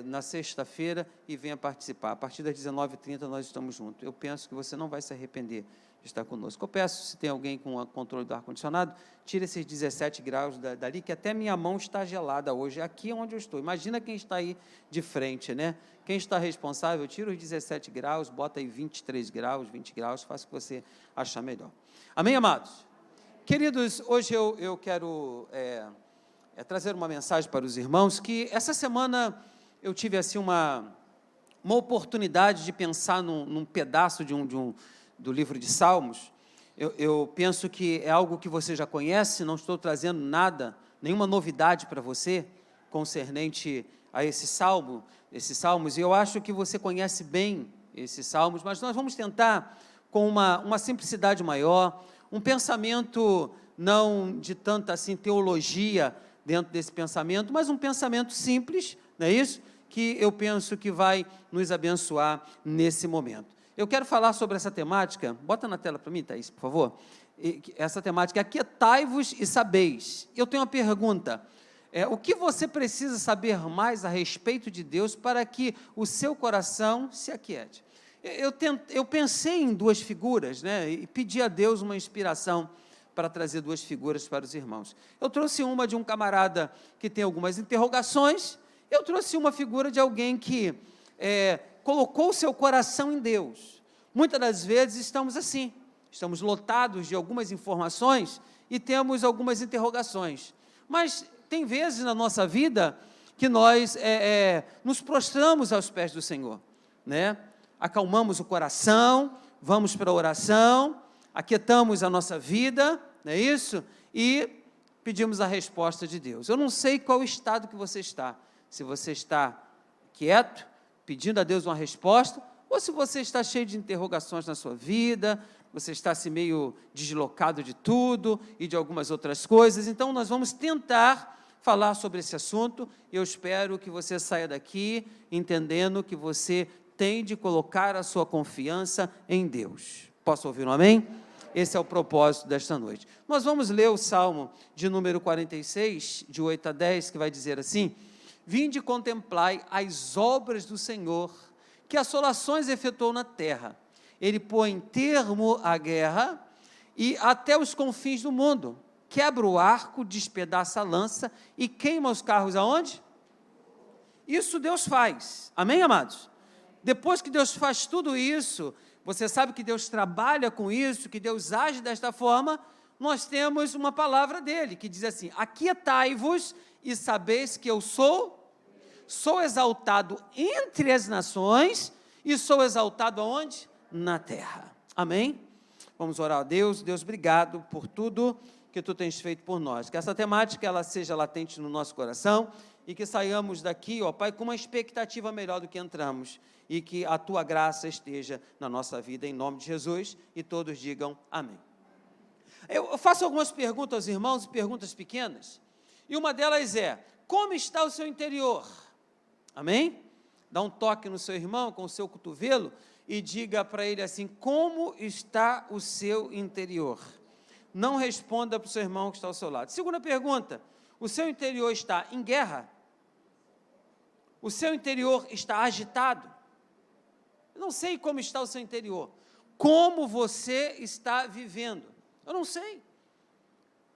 na sexta-feira e venha participar. A partir das 19h30 nós estamos juntos. Eu penso que você não vai se arrepender de estar conosco. Eu peço, se tem alguém com o controle do ar-condicionado, tire esses 17 graus dali, que até minha mão está gelada hoje, aqui onde eu estou. Imagina quem está aí de frente, né? Quem está responsável, tira os 17 graus, bota aí 23 graus, 20 graus, faça o que você achar melhor. Amém, amados? Queridos, hoje eu quero trazer uma mensagem para os irmãos, que essa semana eu tive assim uma oportunidade de pensar num pedaço do livro de Salmos. Eu penso que é algo que você já conhece, não estou trazendo nada, nenhuma novidade para você, concernente a esses salmos, e eu acho que você conhece bem esses salmos, mas nós vamos tentar, com uma simplicidade maior, um pensamento não de tanta assim, teologia dentro desse pensamento, mas um pensamento simples, não é isso? Que eu penso que vai nos abençoar nesse momento. Eu quero falar sobre essa temática, bota na tela para mim, Thaís, por favor, essa temática, aquietai-vos e sabeis. Eu tenho uma pergunta, o que você precisa saber mais a respeito de Deus para que o seu coração se aquiete? Eu pensei em 2 figuras, né, e pedi a Deus uma inspiração para trazer 2 figuras para os irmãos. Eu trouxe uma de um camarada que tem algumas interrogações, eu trouxe uma figura de alguém que colocou o seu coração em Deus. Muitas das vezes estamos assim, estamos lotados de algumas informações e temos algumas interrogações, mas tem vezes na nossa vida que nós nos prostramos aos pés do Senhor, né? Acalmamos o coração, vamos para a oração, aquietamos a nossa vida, não é isso? E pedimos a resposta de Deus. Eu não sei qual o estado que você está, se você está quieto, pedindo a Deus uma resposta, ou se você está cheio de interrogações na sua vida, você está assim meio deslocado de tudo e de algumas outras coisas. Então nós vamos tentar falar sobre esse assunto, e eu espero que você saia daqui entendendo que você tem de colocar a sua confiança em Deus. Posso ouvir um amém? Esse é o propósito desta noite. Nós vamos ler o Salmo de número 46, de 8 a 10, que vai dizer assim: vinde e contemplai as obras do Senhor, que assolações efetuou na terra. Ele põe termo à guerra e até os confins do mundo. Quebra o arco, despedaça a lança e queima os carros aonde? Isso Deus faz. Amém, amados? Depois que Deus faz tudo isso, você sabe que Deus trabalha com isso, que Deus age desta forma, nós temos uma palavra dele, que diz assim: aquietai-vos e sabeis que eu sou exaltado entre as nações e sou exaltado aonde? Na terra. Amém? Vamos orar a Deus. Deus, obrigado por tudo que tu tens feito por nós. Que essa temática ela seja latente no nosso coração e que saiamos daqui, ó Pai, com uma expectativa melhor do que entramos e que a tua graça esteja na nossa vida, em nome de Jesus, e todos digam amém. Eu faço algumas perguntas aos irmãos, perguntas pequenas, e uma delas é: como está o seu interior? Amém? Dá um toque no seu irmão com o seu cotovelo e diga para ele assim: como está o seu interior? Não responda para o seu irmão que está ao seu lado. Segunda pergunta: o seu interior está em guerra? O seu interior está agitado? Eu não sei como está o seu interior. Como você está vivendo? Eu não sei.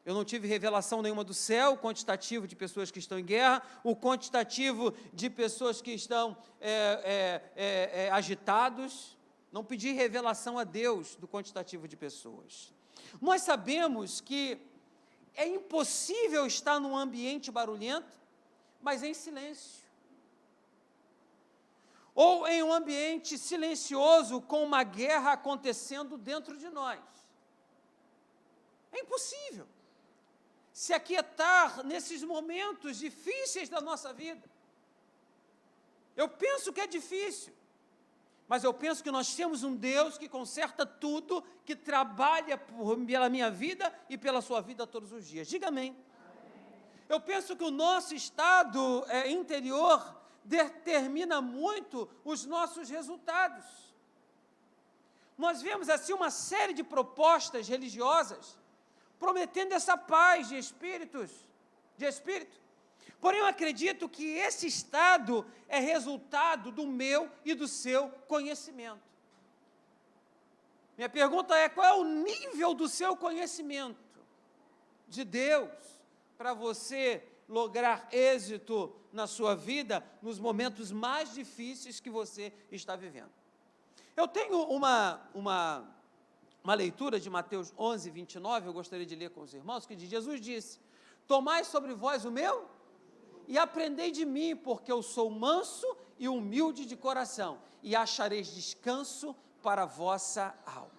Eu não tive revelação nenhuma do céu, o quantitativo de pessoas que estão em guerra, o quantitativo de pessoas que estão agitados. Não pedi revelação a Deus do quantitativo de pessoas. Nós sabemos que é impossível estar num ambiente barulhento, mas em silêncio. Ou em um ambiente silencioso, com uma guerra acontecendo dentro de nós. É impossível se aquietar nesses momentos difíceis da nossa vida. Eu penso que é difícil, mas eu penso que nós temos um Deus que conserta tudo, que trabalha pela minha vida e pela sua vida todos os dias. Diga amém. Eu penso que o nosso estado interior determina muito os nossos resultados. Nós vemos assim uma série de propostas religiosas prometendo essa paz de espírito. Porém, eu acredito que esse estado é resultado do meu e do seu conhecimento. Minha pergunta é: qual é o nível do seu conhecimento de Deus para você lograr êxito na sua vida nos momentos mais difíceis que você está vivendo? Eu tenho uma leitura de Mateus 11, 29, eu gostaria de ler com os irmãos, que diz: Jesus disse: tomai sobre vós o meu e aprendei de mim, porque eu sou manso e humilde de coração, e achareis descanso para a vossa alma.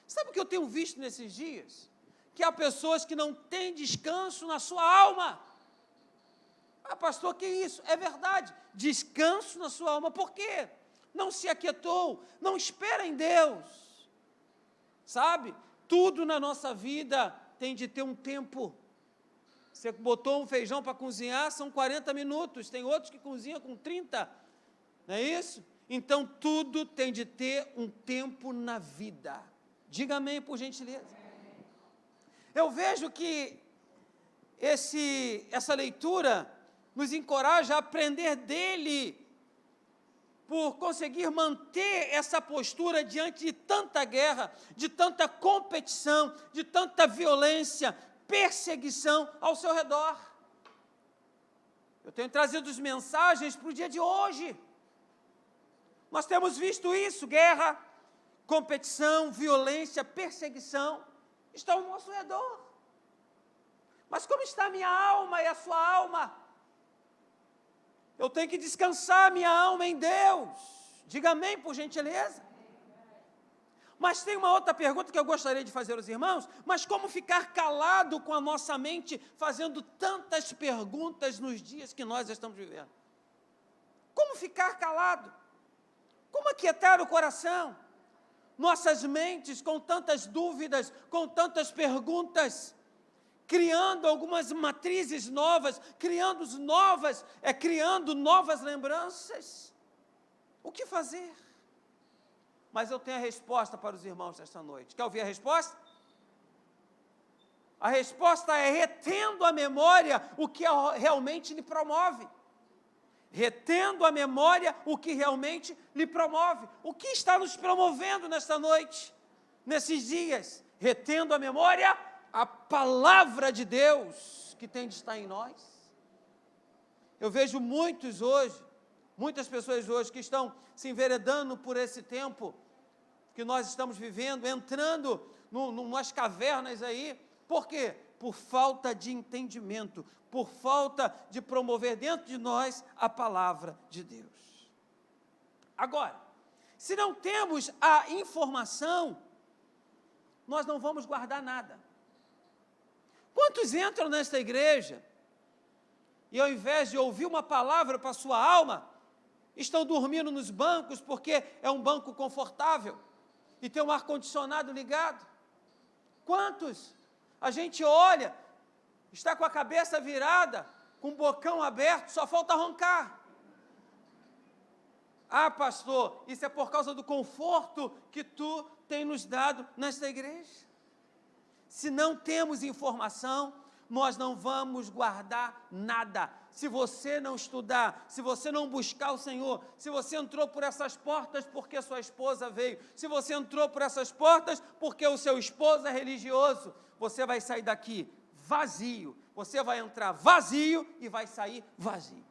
Sabe o que eu tenho visto nesses dias? Que há pessoas que não têm descanso na sua alma. Ah, pastor, que isso? É verdade, descanso na sua alma. Por quê? Não se aquietou, não espera em Deus. Sabe, tudo na nossa vida tem de ter um tempo. Você botou um feijão para cozinhar, são 40 minutos, tem outros que cozinham com 30, não é isso? Então, tudo tem de ter um tempo na vida. Diga amém, por gentileza. Eu vejo que essa leitura nos encoraja a aprender dele, por conseguir manter essa postura diante de tanta guerra, de tanta competição, de tanta violência, perseguição ao seu redor. Eu tenho trazido as mensagens para o dia de hoje. Nós temos visto isso: guerra, competição, violência, perseguição, estão ao nosso redor. Mas como está a minha alma e a sua alma? Eu tenho que descansar minha alma em Deus. Diga amém, por gentileza. Mas tem uma outra pergunta que eu gostaria de fazer aos irmãos: mas como ficar calado com a nossa mente fazendo tantas perguntas nos dias que nós estamos vivendo? Como ficar calado? Como aquietar o coração? Nossas mentes com tantas dúvidas, com tantas perguntas, criando algumas matrizes novas, criando novas lembranças. O que fazer? Mas eu tenho a resposta para os irmãos esta noite. Quer ouvir a resposta? A resposta é retendo a memória o que realmente lhe promove. Retendo a memória o que realmente lhe promove. O que está nos promovendo nesta noite, nesses dias? Retendo a memória a palavra de Deus que tem de estar em nós. Eu vejo muitas pessoas hoje que estão se enveredando por esse tempo que nós estamos vivendo, entrando numas cavernas aí, Por quê? Por falta de entendimento, por falta de promover dentro de nós a palavra de Deus. Agora, se não temos a informação, nós não vamos guardar nada. Quantos entram nesta igreja e ao invés de ouvir uma palavra para a sua alma, estão dormindo nos bancos porque é um banco confortável e tem um ar-condicionado ligado? Quantos a gente olha, está com a cabeça virada, com o bocão aberto, só falta roncar? Ah, pastor, isso é por causa do conforto que tu tem nos dado nesta igreja. Se não temos informação, nós não vamos guardar nada. Se você não estudar, se você não buscar o Senhor, se você entrou por essas portas porque sua esposa veio, se você entrou por essas portas porque o seu esposo é religioso, você vai sair daqui vazio, você vai entrar vazio e vai sair vazio.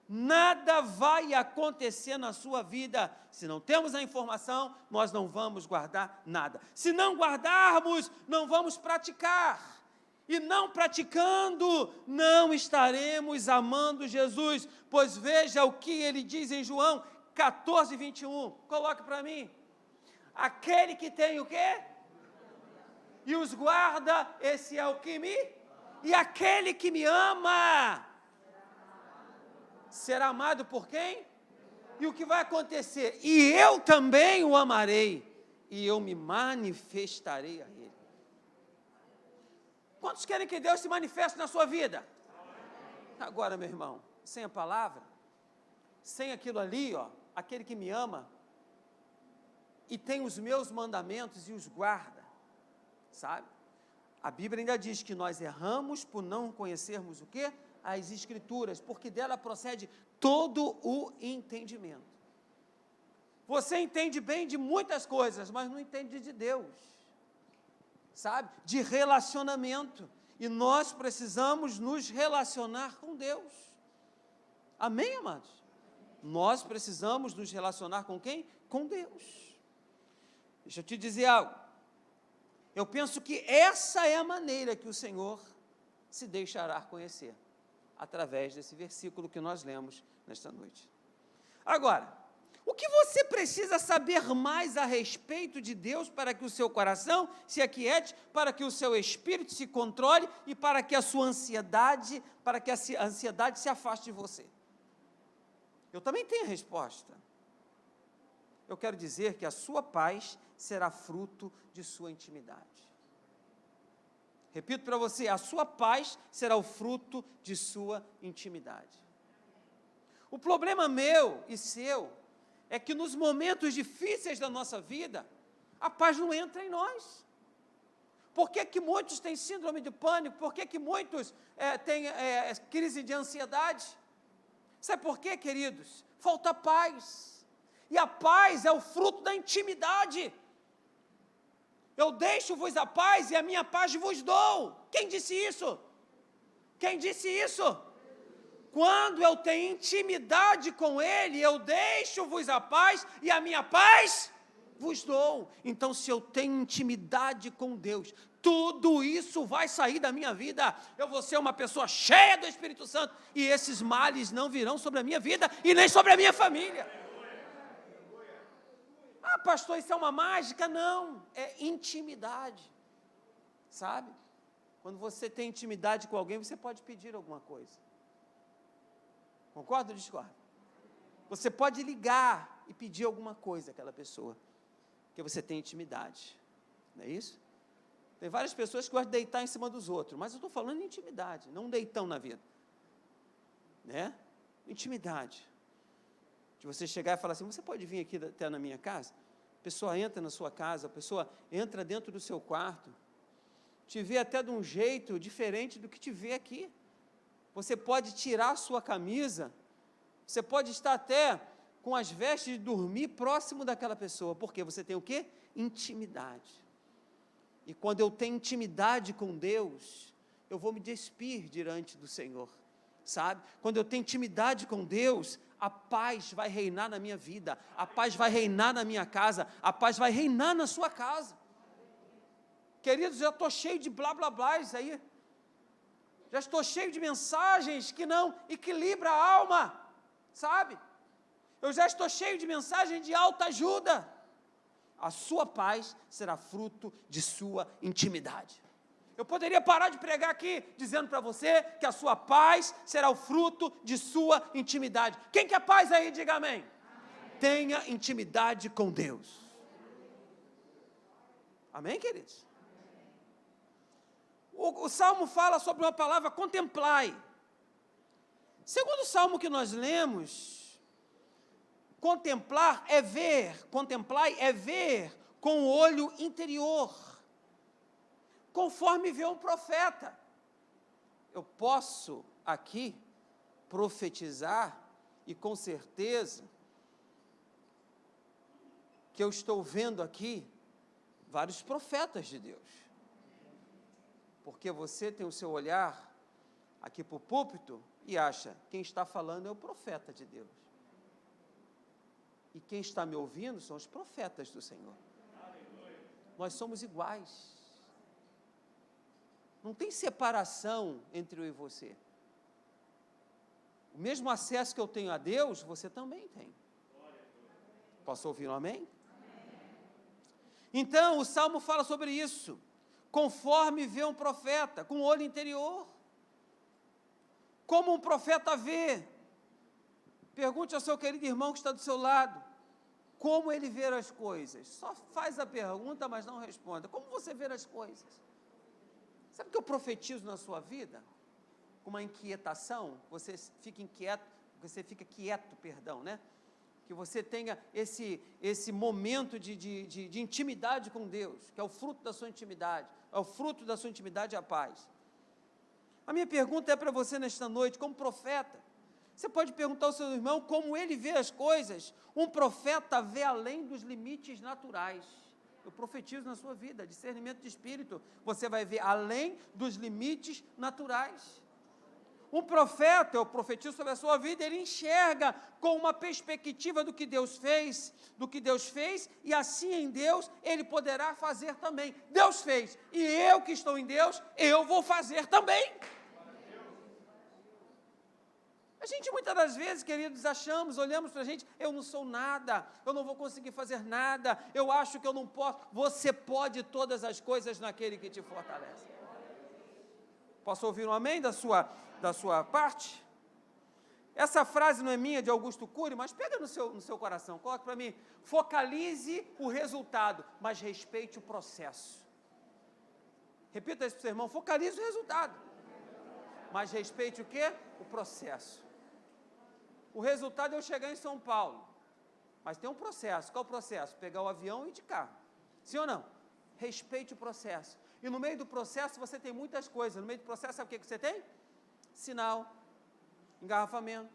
Nada vai acontecer na sua vida. Se não temos a informação, nós não vamos guardar nada. Se não guardarmos, não vamos praticar. E não praticando, não estaremos amando Jesus. Pois veja o que ele diz em João 14, 21. Coloque para mim. Aquele que tem o quê? E os guarda, esse é o que me... E aquele que me ama... será amado por quem? E o que vai acontecer? E eu também o amarei, e eu me manifestarei a ele. Quantos querem que Deus se manifeste na sua vida? Agora, meu irmão, sem a palavra, sem aquilo ali, ó, aquele que me ama, e tem os meus mandamentos e os guarda, sabe? A Bíblia ainda diz que nós erramos por não conhecermos o quê? As Escrituras, porque dela procede todo o entendimento. Você entende bem de muitas coisas, mas não entende de Deus, sabe? De relacionamento, e nós precisamos nos relacionar com Deus. Amém, amados? Nós precisamos nos relacionar com quem? Com Deus. Deixa eu te dizer algo. Eu penso que essa é a maneira que o Senhor se deixará conhecer, através desse versículo que nós lemos nesta noite. Agora, o que você precisa saber mais a respeito de Deus para que o seu coração se aquiete, para que o seu espírito se controle e para que a sua ansiedade, para que a ansiedade se afaste de você? Eu também tenho a resposta. Eu quero dizer que a sua paz será fruto de sua intimidade. Repito para você, a sua paz será o fruto de sua intimidade. O problema meu e seu é que nos momentos difíceis da nossa vida, a paz não entra em nós. Por que que muitos têm síndrome de pânico? Por que que muitos têm crise de ansiedade? Sabe por quê, queridos? Falta paz. E a paz é o fruto da intimidade. Eu deixo-vos a paz e a minha paz vos dou. Quem disse isso? Quem disse isso? Quando eu tenho intimidade com Ele, eu deixo-vos a paz e a minha paz vos dou. Então, se eu tenho intimidade com Deus, tudo isso vai sair da minha vida. Eu vou ser uma pessoa cheia do Espírito Santo e esses males não virão sobre a minha vida e nem sobre a minha família. Ah, pastor, isso é uma mágica? Não, é intimidade, sabe? Quando você tem intimidade com alguém, você pode pedir alguma coisa. Concorda ou discorda? Você pode ligar e pedir alguma coisa àquela pessoa, porque você tem intimidade, não é isso? Tem várias pessoas que gostam de deitar em cima dos outros, mas eu estou falando de intimidade, não um deitão na vida, né? Intimidade. De você chegar e falar assim, você pode vir aqui até na minha casa? A pessoa entra na sua casa, a pessoa entra dentro do seu quarto, te vê até de um jeito diferente do que te vê aqui. Você pode tirar a sua camisa, você pode estar até com as vestes de dormir próximo daquela pessoa, porque você tem o quê? Intimidade. E quando eu tenho intimidade com Deus, eu vou me despir diante do Senhor, sabe? Quando eu tenho intimidade com Deus, a paz vai reinar na minha vida, a paz vai reinar na minha casa, a paz vai reinar na sua casa. Queridos, já estou cheio de blá blá blá isso aí. Já estou cheio de mensagens que não equilibram a alma, sabe? Eu já estou cheio de mensagens de autoajuda. A sua paz será fruto de sua intimidade. Eu poderia parar de pregar aqui, dizendo para você que a sua paz será o fruto de sua intimidade. Quem quer paz aí, diga amém. Amém. Tenha intimidade com Deus. Amém, queridos? O Salmo fala sobre uma palavra, contemplai. Segundo o Salmo que nós lemos, contemplar é ver, contemplai é ver com o olho interior, conforme vê um profeta. Eu posso aqui profetizar, e com certeza que eu estou vendo aqui vários profetas de Deus. Porque você tem o seu olhar aqui para o púlpito e acha, quem está falando é o profeta de Deus. E quem está me ouvindo são os profetas do Senhor. Nós somos iguais. Não tem separação entre eu e você. O mesmo acesso que eu tenho a Deus, você também tem. Posso ouvir um amém? Então, o Salmo fala sobre isso. Conforme vê um profeta, com o olho interior. Como um profeta vê. Pergunte ao seu querido irmão que está do seu lado, como ele vê as coisas. Só faz a pergunta, mas não responda. Como você vê as coisas? Sabe o que eu profetizo na sua vida? Com uma inquietação, você fica quieto, né? Que você tenha esse momento de intimidade com Deus, que é o fruto da sua intimidade, a paz. A minha pergunta é para você nesta noite, como profeta, você pode perguntar ao seu irmão como ele vê as coisas. Um profeta vê além dos limites naturais. Eu profetizo na sua vida, discernimento de espírito, você vai ver além dos limites naturais. Um profeta, eu profetizo sobre a sua vida, ele enxerga com uma perspectiva do que Deus fez, e assim em Deus ele poderá fazer também. Deus fez, e eu que estou em Deus, eu vou fazer também. A gente muitas das vezes, queridos, olhamos para a gente, eu não sou nada, eu não vou conseguir fazer nada, eu acho que eu não posso. Você pode todas as coisas naquele que te fortalece. Posso ouvir um amém da sua parte? Essa frase não é minha, de Augusto Cury, mas pega no seu coração, coloca para mim. Focalize o resultado, mas respeite o processo. Repita isso para o seu irmão, focalize o resultado, mas respeite o quê? O processo. O resultado é eu chegar em São Paulo, mas tem um processo. Qual o processo? Pegar o avião e ir de carro. Sim ou não? Respeite o processo. E no meio do processo você tem muitas coisas. No meio do processo, sabe o que você tem? Sinal, engarrafamento.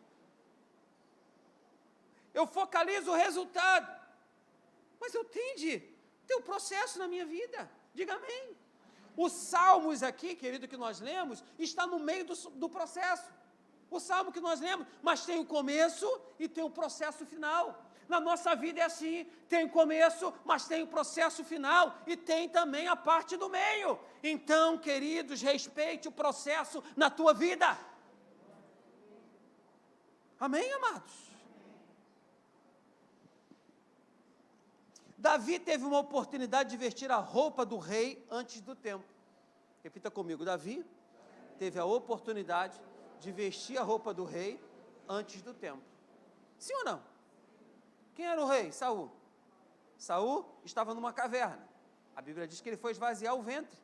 Eu focalizo o resultado, mas eu tenho de ter o processo na minha vida. Diga amém. Os salmos aqui, querido, que nós lemos, está no meio do processo. O salmo que nós lemos, mas tem o começo e tem o processo final. Na nossa vida é assim, tem o começo, mas tem o processo final e tem também a parte do meio. Então, queridos, respeite o processo na tua vida. Amém, amados? Davi teve uma oportunidade de vestir a roupa do rei antes do tempo. Repita comigo, Davi teve a oportunidade de vestir a roupa do rei antes do tempo. Sim ou não? Quem era o rei? Saul. Saul estava numa caverna. A Bíblia diz que ele foi esvaziar o ventre.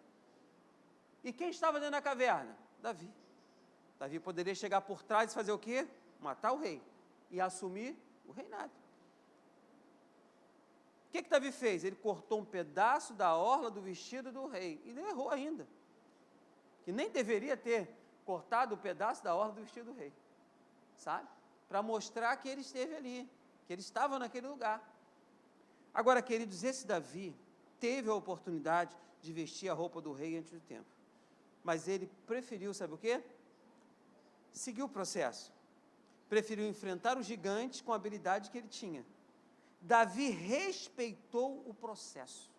E quem estava dentro da caverna? Davi. Davi poderia chegar por trás e fazer o quê? Matar o rei e assumir o reinado. O que Davi fez? Ele cortou um pedaço da orla do vestido do rei. E ele errou ainda. Que nem deveria ter cortado o pedaço da orla do vestido do rei. Sabe? Para mostrar que ele esteve ali, que ele estava naquele lugar. Agora, queridos, esse Davi teve a oportunidade de vestir a roupa do rei antes do tempo. Mas ele preferiu, sabe o quê? Seguir o processo. Preferiu enfrentar o gigante com a habilidade que ele tinha. Davi respeitou o processo.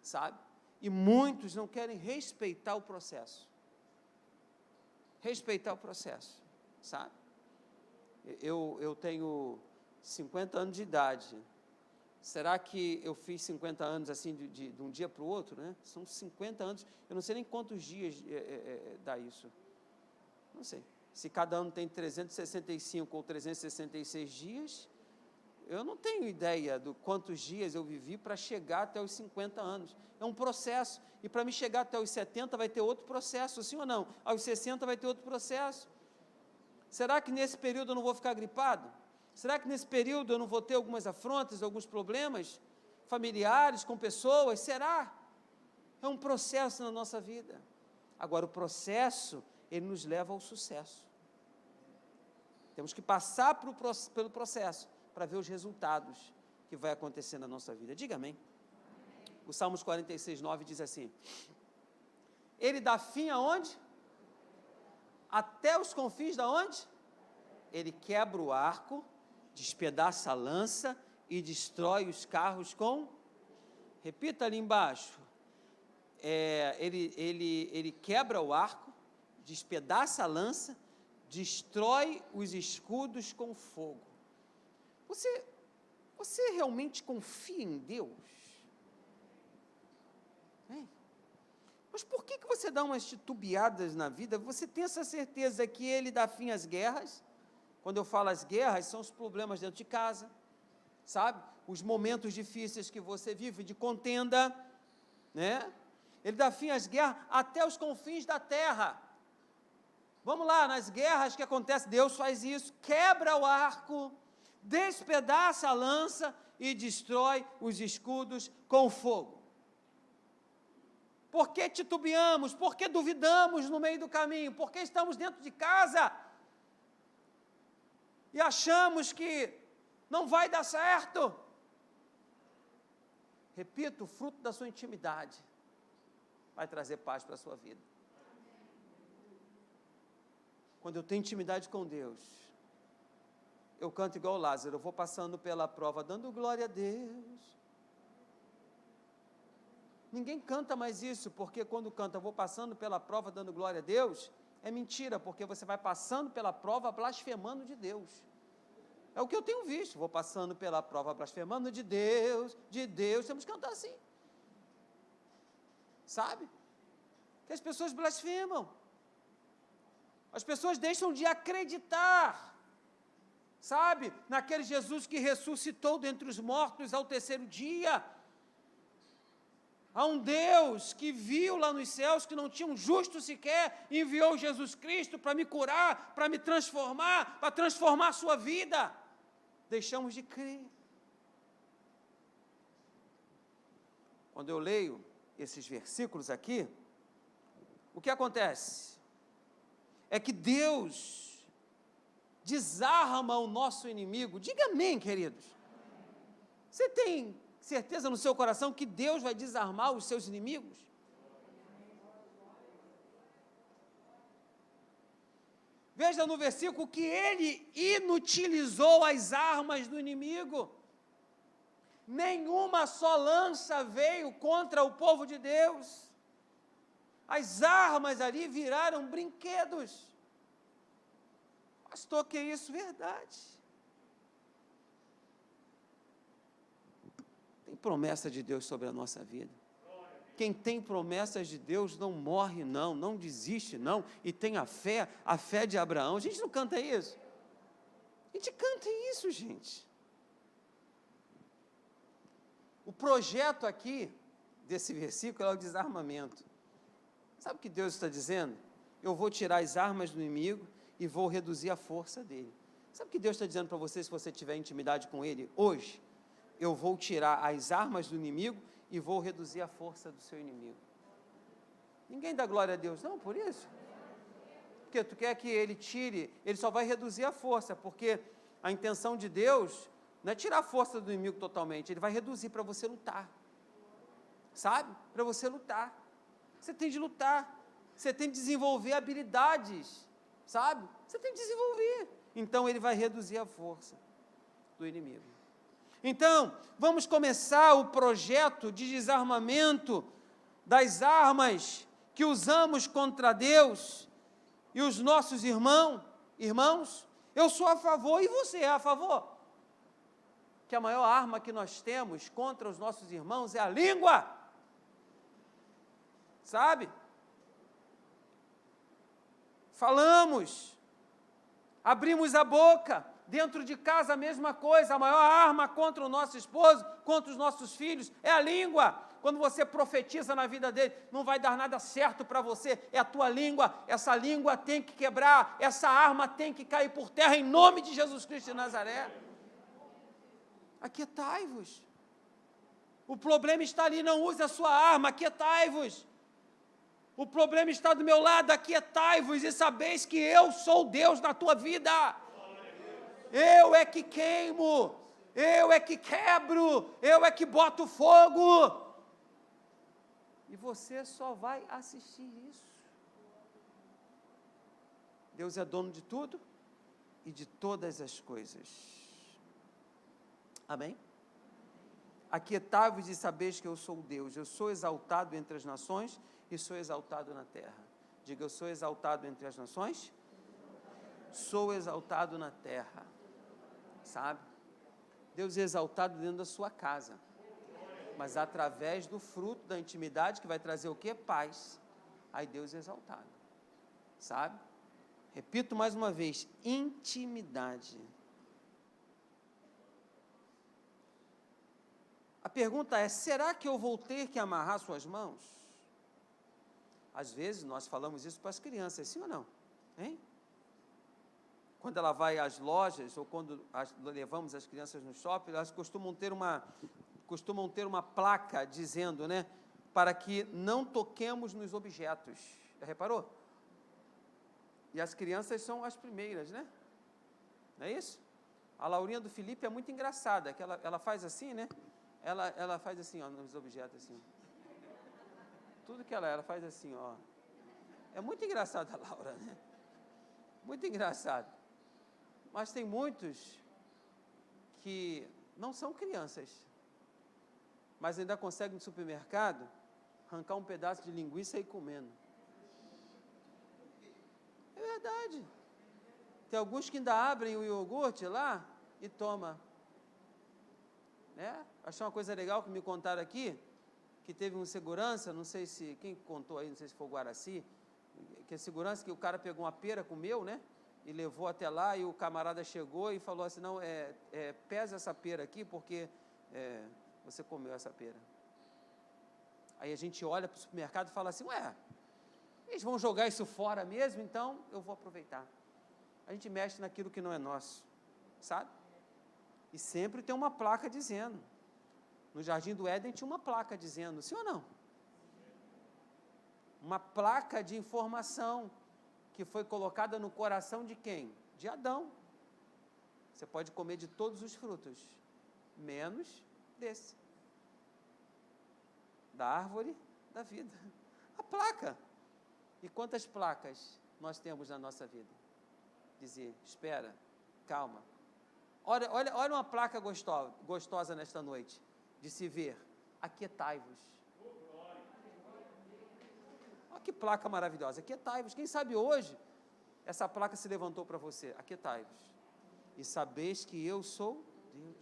Sabe? E muitos não querem respeitar o processo. Respeitar o processo, sabe? Eu tenho 50 anos de idade. Será que eu fiz 50 anos assim de um dia para o outro, né? São 50 anos, eu não sei nem quantos dias dá isso. Não sei. Se cada ano tem 365 ou 366 dias, eu não tenho ideia de quantos dias eu vivi para chegar até os 50 anos. É um processo. E para me chegar até os 70 vai ter outro processo, sim ou não? Aos 60 vai ter outro processo. Será que nesse período eu não vou ficar gripado? Será que nesse período eu não vou ter algumas afrontas, alguns problemas familiares com pessoas? Será? É um processo na nossa vida. Agora, o processo, ele nos leva ao sucesso. Temos que passar pelo processo para ver os resultados que vai acontecer na nossa vida. Diga amém. O Salmos 46, 9 diz assim: Ele dá fim aonde? Até os confins da onde? Ele quebra o arco, despedaça a lança e destrói os carros com... Repita ali embaixo. Ele quebra o arco, despedaça a lança, destrói os escudos com fogo. Você realmente confia em Deus? Hein? Mas por que você dá umas titubeadas na vida? Você tem essa certeza que Ele dá fim às guerras? Quando eu falo as guerras, são os problemas dentro de casa, sabe? Os momentos difíceis que você vive, de contenda, né? Ele dá fim às guerras até os confins da terra. Vamos lá, nas guerras que acontecem, Deus faz isso, quebra o arco, despedaça a lança e destrói os escudos com fogo. Por que titubeamos? Por que duvidamos no meio do caminho? Por que estamos dentro de casa e achamos que não vai dar certo? Repito, o fruto da sua intimidade vai trazer paz para a sua vida. Quando eu tenho intimidade com Deus, eu canto igual Lázaro, eu vou passando pela prova, dando glória a Deus. Ninguém canta mais isso, porque quando canta, eu vou passando pela prova, dando glória a Deus, é mentira, porque você vai passando pela prova, blasfemando de Deus. É o que eu tenho visto, vou passando pela prova, blasfemando de Deus, temos que cantar assim. Sabe? Que as pessoas blasfemam. As pessoas deixam de acreditar, sabe, naquele Jesus que ressuscitou dentre os mortos ao terceiro dia. Há um Deus que viu lá nos céus que não tinha um justo sequer, enviou Jesus Cristo para me curar, para me transformar, para transformar a sua vida. Deixamos de crer. Quando eu leio esses versículos aqui, o que acontece? É que Deus desarma o nosso inimigo. Diga amém, queridos. Você tem certeza no seu coração que Deus vai desarmar os seus inimigos? Veja no versículo que Ele inutilizou as armas do inimigo. Nenhuma só lança veio contra o povo de Deus. As armas ali viraram brinquedos. Pastor, que é isso? Verdade. Tem promessa de Deus sobre a nossa vida. Quem tem promessas de Deus não morre não, não desiste não, e tem a fé de Abraão. A gente não canta isso? A gente canta isso, gente. O projeto aqui, desse versículo, é o desarmamento. Sabe o que Deus está dizendo? Eu vou tirar as armas do inimigo e vou reduzir a força dele. Sabe o que Deus está dizendo para você, se você tiver intimidade com Ele hoje? Eu vou tirar as armas do inimigo e vou reduzir a força do seu inimigo. Ninguém dá glória a Deus, não, por isso. Porque tu quer que Ele tire, Ele só vai reduzir a força, porque a intenção de Deus não é tirar a força do inimigo totalmente, Ele vai reduzir para você lutar. Sabe? Para você lutar. Você tem de lutar, você tem de desenvolver habilidades, sabe? Você tem de desenvolver. Então, Ele vai reduzir a força do inimigo. Então, vamos começar o projeto de desarmamento das armas que usamos contra Deus e os nossos irmãos, eu sou a favor e você é a favor. Que a maior arma que nós temos contra os nossos irmãos é a língua. Sabe? Falamos, abrimos a boca, dentro de casa a mesma coisa, a maior arma contra o nosso esposo, contra os nossos filhos, é a língua. Quando você profetiza na vida dele, não vai dar nada certo para você, é a tua língua, essa língua tem que quebrar, essa arma tem que cair por terra, em nome de Jesus Cristo de Nazaré. Aquietai-vos. O problema está ali, não use a sua arma, aquietai-vos. O problema está do meu lado, aquietai-vos e sabeis que eu sou Deus na tua vida. Eu é que queimo, eu é que quebro, eu é que boto fogo. E você só vai assistir isso. Deus é dono de tudo e de todas as coisas. Amém? Aquietai-vos e sabeis que eu sou Deus. Eu sou exaltado entre as nações e sou exaltado na terra. Diga, eu sou exaltado entre as nações, sou exaltado na terra. Sabe? Deus é exaltado dentro da sua casa, mas através do fruto da intimidade, que vai trazer o quê? Paz. Aí Deus é exaltado. Sabe? Repito mais uma vez, intimidade. A pergunta é, será que eu vou ter que amarrar suas mãos? Às vezes nós falamos isso para as crianças, sim ou não? Hein? Quando ela vai às lojas, ou quando levamos as crianças no shopping, elas costumam ter uma placa dizendo, né, para que não toquemos nos objetos. Já reparou? E as crianças são as primeiras, né? Não é isso? A Laurinha do Felipe é muito engraçada, que ela faz assim, né? Ela faz assim, ó, nos objetos, assim. Tudo que ela faz assim, ó. É muito engraçada a Laura, né? Muito engraçado. Mas tem muitos que não são crianças, mas ainda conseguem no supermercado arrancar um pedaço de linguiça e ir comendo. É verdade. Tem alguns que ainda abrem o iogurte lá e toma. Né? Achei uma coisa legal que me contaram aqui, que teve um segurança, não sei se, quem contou aí, não sei se foi o Guaraci, que é segurança, que o cara pegou uma pera, comeu, né? E levou até lá, e o camarada chegou e falou assim, não, pesa essa pera aqui, porque você comeu essa pera. Aí a gente olha para o supermercado e fala assim, eles vão jogar isso fora mesmo, então eu vou aproveitar. A gente mexe naquilo que não é nosso, sabe? E sempre tem uma placa dizendo. No Jardim do Éden tinha uma placa dizendo, sim ou não? Uma placa de informação que foi colocada no coração de quem? De Adão. Você pode comer de todos os frutos, menos desse. Da árvore da vida. A placa. E quantas placas nós temos na nossa vida? Dizer, espera, calma. Olha uma placa gostosa nesta noite, de se ver, aquietai-vos. Olha que placa maravilhosa, aquietai-vos. Quem sabe hoje, essa placa se levantou para você, aquietai-vos. E sabeis que eu sou Deus.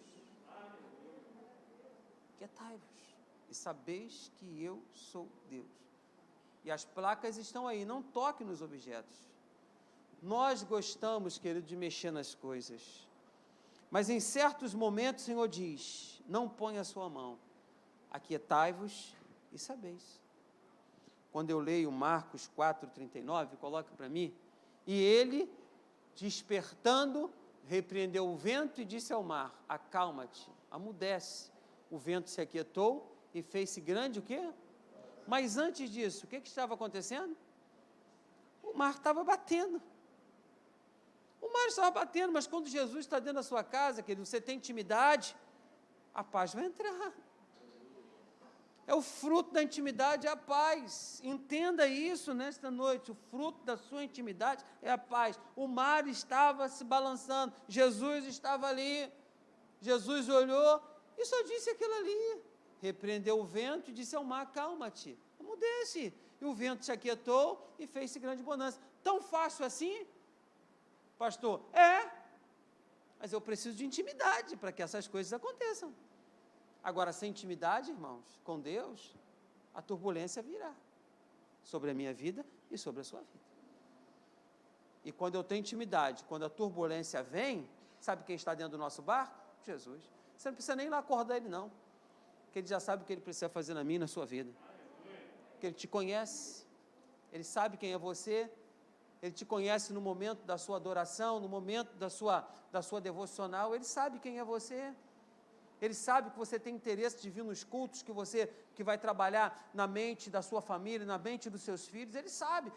Aquietai-vos. E sabeis que eu sou Deus. E as placas estão aí, não toque nos objetos. Nós gostamos, querido, de mexer nas coisas. Mas em certos momentos o Senhor diz, não ponha a sua mão, aquietai-vos e sabeis. Quando eu leio Marcos 4,39, coloque para mim, e ele, despertando, repreendeu o vento e disse ao mar, acalma-te, amudece. O vento se aquietou e fez-se grande o quê? Mas antes disso, o que estava acontecendo? O mar estava batendo. O mar estava batendo, mas quando Jesus está dentro da sua casa, querido, você tem intimidade, a paz vai entrar. É o fruto da intimidade, é a paz. Entenda isso nesta noite, o fruto da sua intimidade é a paz. O mar estava se balançando, Jesus estava ali, Jesus olhou e só disse aquilo ali. Repreendeu o vento e disse ao mar, acalma-te, desce. E o vento se aquietou e fez-se grande bonança. Tão fácil assim, pastor? Mas eu preciso de intimidade para que essas coisas aconteçam. Agora, sem intimidade, irmãos, com Deus, a turbulência virá sobre a minha vida e sobre a sua vida. E quando eu tenho intimidade, quando a turbulência vem, sabe quem está dentro do nosso barco? Jesus. Você não precisa nem ir lá acordar ele, não. Porque ele já sabe o que ele precisa fazer na minha e na sua vida. Porque ele te conhece, ele sabe quem é você, ele te conhece no momento da sua adoração, no momento da sua devocional, ele sabe quem é você. Ele sabe que você tem interesse de vir nos cultos, que vai trabalhar na mente da sua família, na mente dos seus filhos, ele sabe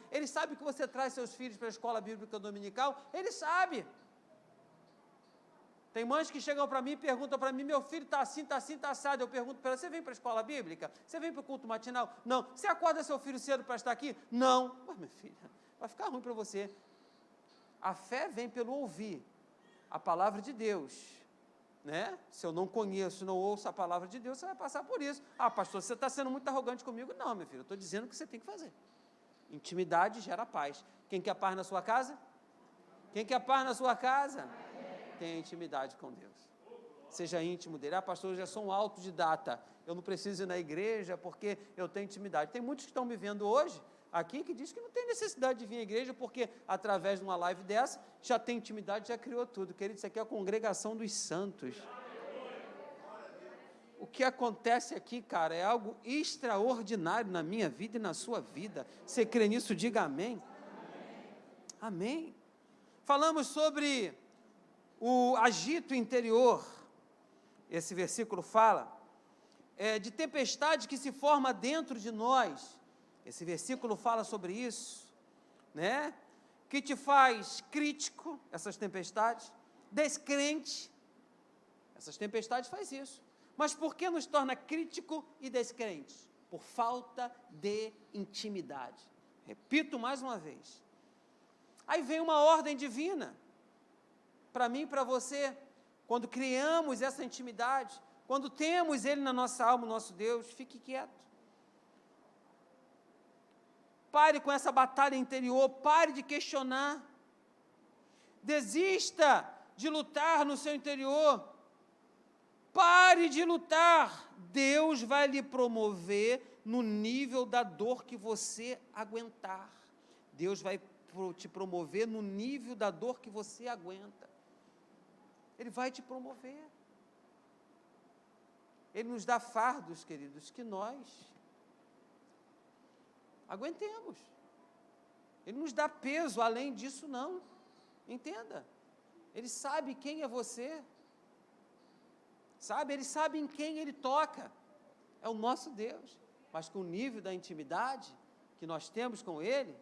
que você traz seus filhos para a escola bíblica dominical, ele sabe. Tem mães que chegam para mim e perguntam para mim, meu filho está assim, assado. Eu pergunto para ela, você vem para a escola bíblica? Você vem para o culto matinal? Não. Você acorda seu filho cedo para estar aqui? Não. Mas, minha filha, vai ficar ruim para você. A fé vem pelo ouvir a palavra de Deus, né? Se eu não conheço, não ouço a palavra de Deus, você vai passar por isso. Pastor, você está sendo muito arrogante comigo. Não, meu filho, eu estou dizendo o que você tem que fazer. Intimidade gera paz. Quem quer paz na sua casa? Quem quer paz na sua casa? Tenha intimidade com Deus. Seja íntimo dele. Pastor, eu já sou um autodidata. Eu não preciso ir na igreja porque eu tenho intimidade. Tem muitos que estão me vendo hoje aqui que diz que não tem necessidade de vir à igreja porque através de uma live dessa já tem intimidade, já criou tudo. Querido, isso aqui é a congregação dos santos. O que acontece aqui, cara, é algo extraordinário na minha vida e na sua vida. Você crê nisso? Diga amém. Amém. Falamos sobre o agito interior. Esse versículo fala de tempestade que se forma dentro de nós. Esse versículo fala sobre isso, né? Que te faz crítico, essas tempestades, descrente. Essas tempestades faz isso. Mas por que nos torna crítico e descrente? Por falta de intimidade. Repito mais uma vez. Aí vem uma ordem divina para mim e para você. Quando criamos essa intimidade, quando temos Ele na nossa alma, o nosso Deus, fique quieto. Pare com essa batalha interior, pare de questionar. Desista de lutar no seu interior. Pare de lutar. Deus vai lhe promover no nível da dor que você aguentar. Deus vai te promover no nível da dor que você aguenta. Ele vai te promover. Ele nos dá fardos, queridos, que nós aguentemos. Ele nos dá peso, além disso não. Entenda. Ele sabe quem é você. Sabe? Ele sabe em quem Ele toca. É o nosso Deus. Mas com o nível da intimidade que nós temos com Ele,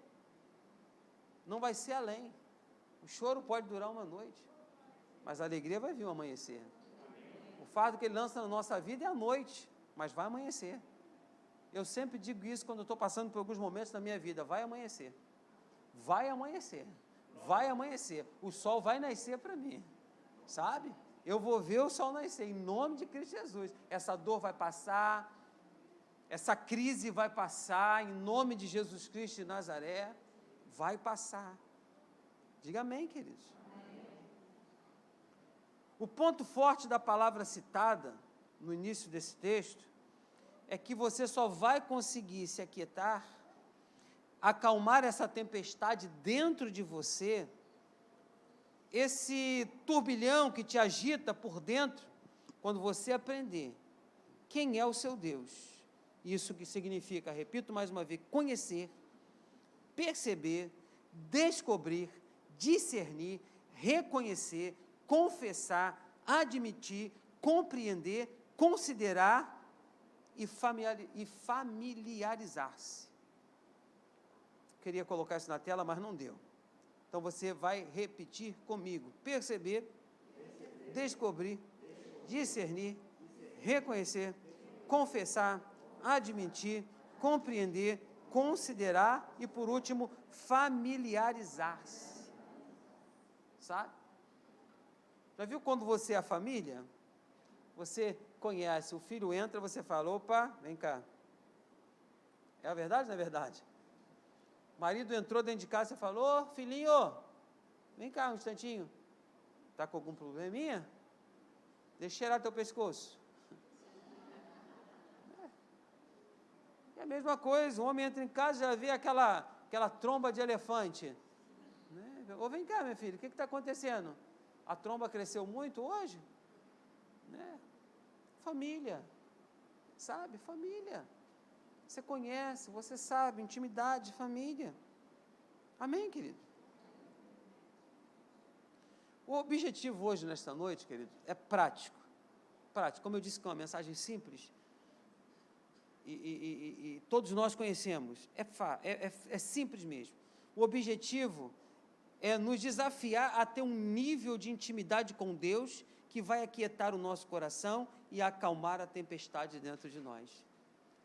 não vai ser além. O choro pode durar uma noite, mas a alegria vai vir ao amanhecer. O fardo que Ele lança na nossa vida é a noite, mas vai amanhecer. Eu sempre digo isso quando eu estou passando por alguns momentos da minha vida, vai amanhecer. Vai amanhecer. Vai amanhecer. O sol vai nascer para mim, sabe? Eu vou ver o sol nascer, em nome de Cristo Jesus. Essa dor vai passar, essa crise vai passar, em nome de Jesus Cristo de Nazaré, vai passar. Diga amém, queridos. Amém. O ponto forte da palavra citada, no início desse texto, é que você só vai conseguir se aquietar, acalmar essa tempestade dentro de você, esse turbilhão que te agita por dentro, quando você aprender quem é o seu Deus. Isso que significa, repito mais uma vez, conhecer, perceber, descobrir, discernir, reconhecer, confessar, admitir, compreender, considerar e familiarizar-se. Queria colocar isso na tela, mas não deu. Então você vai repetir comigo: perceber, descobrir, discernir, reconhecer, confessar, admitir, compreender, considerar e, por último, familiarizar-se. Sabe? Já viu quando você é a família? Você conhece, o filho entra, você fala: opa, vem cá. É a verdade ou não é verdade? O marido entrou dentro de casa e falou: filhinho, vem cá um instantinho. Está com algum probleminha? Deixa eu cheirar teu pescoço. É a mesma coisa, o homem entra em casa e já vê aquela tromba de elefante. Né? Ou vem cá, minha filha, o que está acontecendo? A tromba cresceu muito hoje? Né? Família, sabe? Família. Você conhece, você sabe, intimidade, família. Amém, querido? O objetivo hoje, nesta noite, querido, é prático. Prático, como eu disse, que é uma mensagem simples. E todos nós conhecemos. É simples mesmo. O objetivo é nos desafiar a ter um nível de intimidade com Deus que vai aquietar o nosso coração e acalmar a tempestade dentro de nós.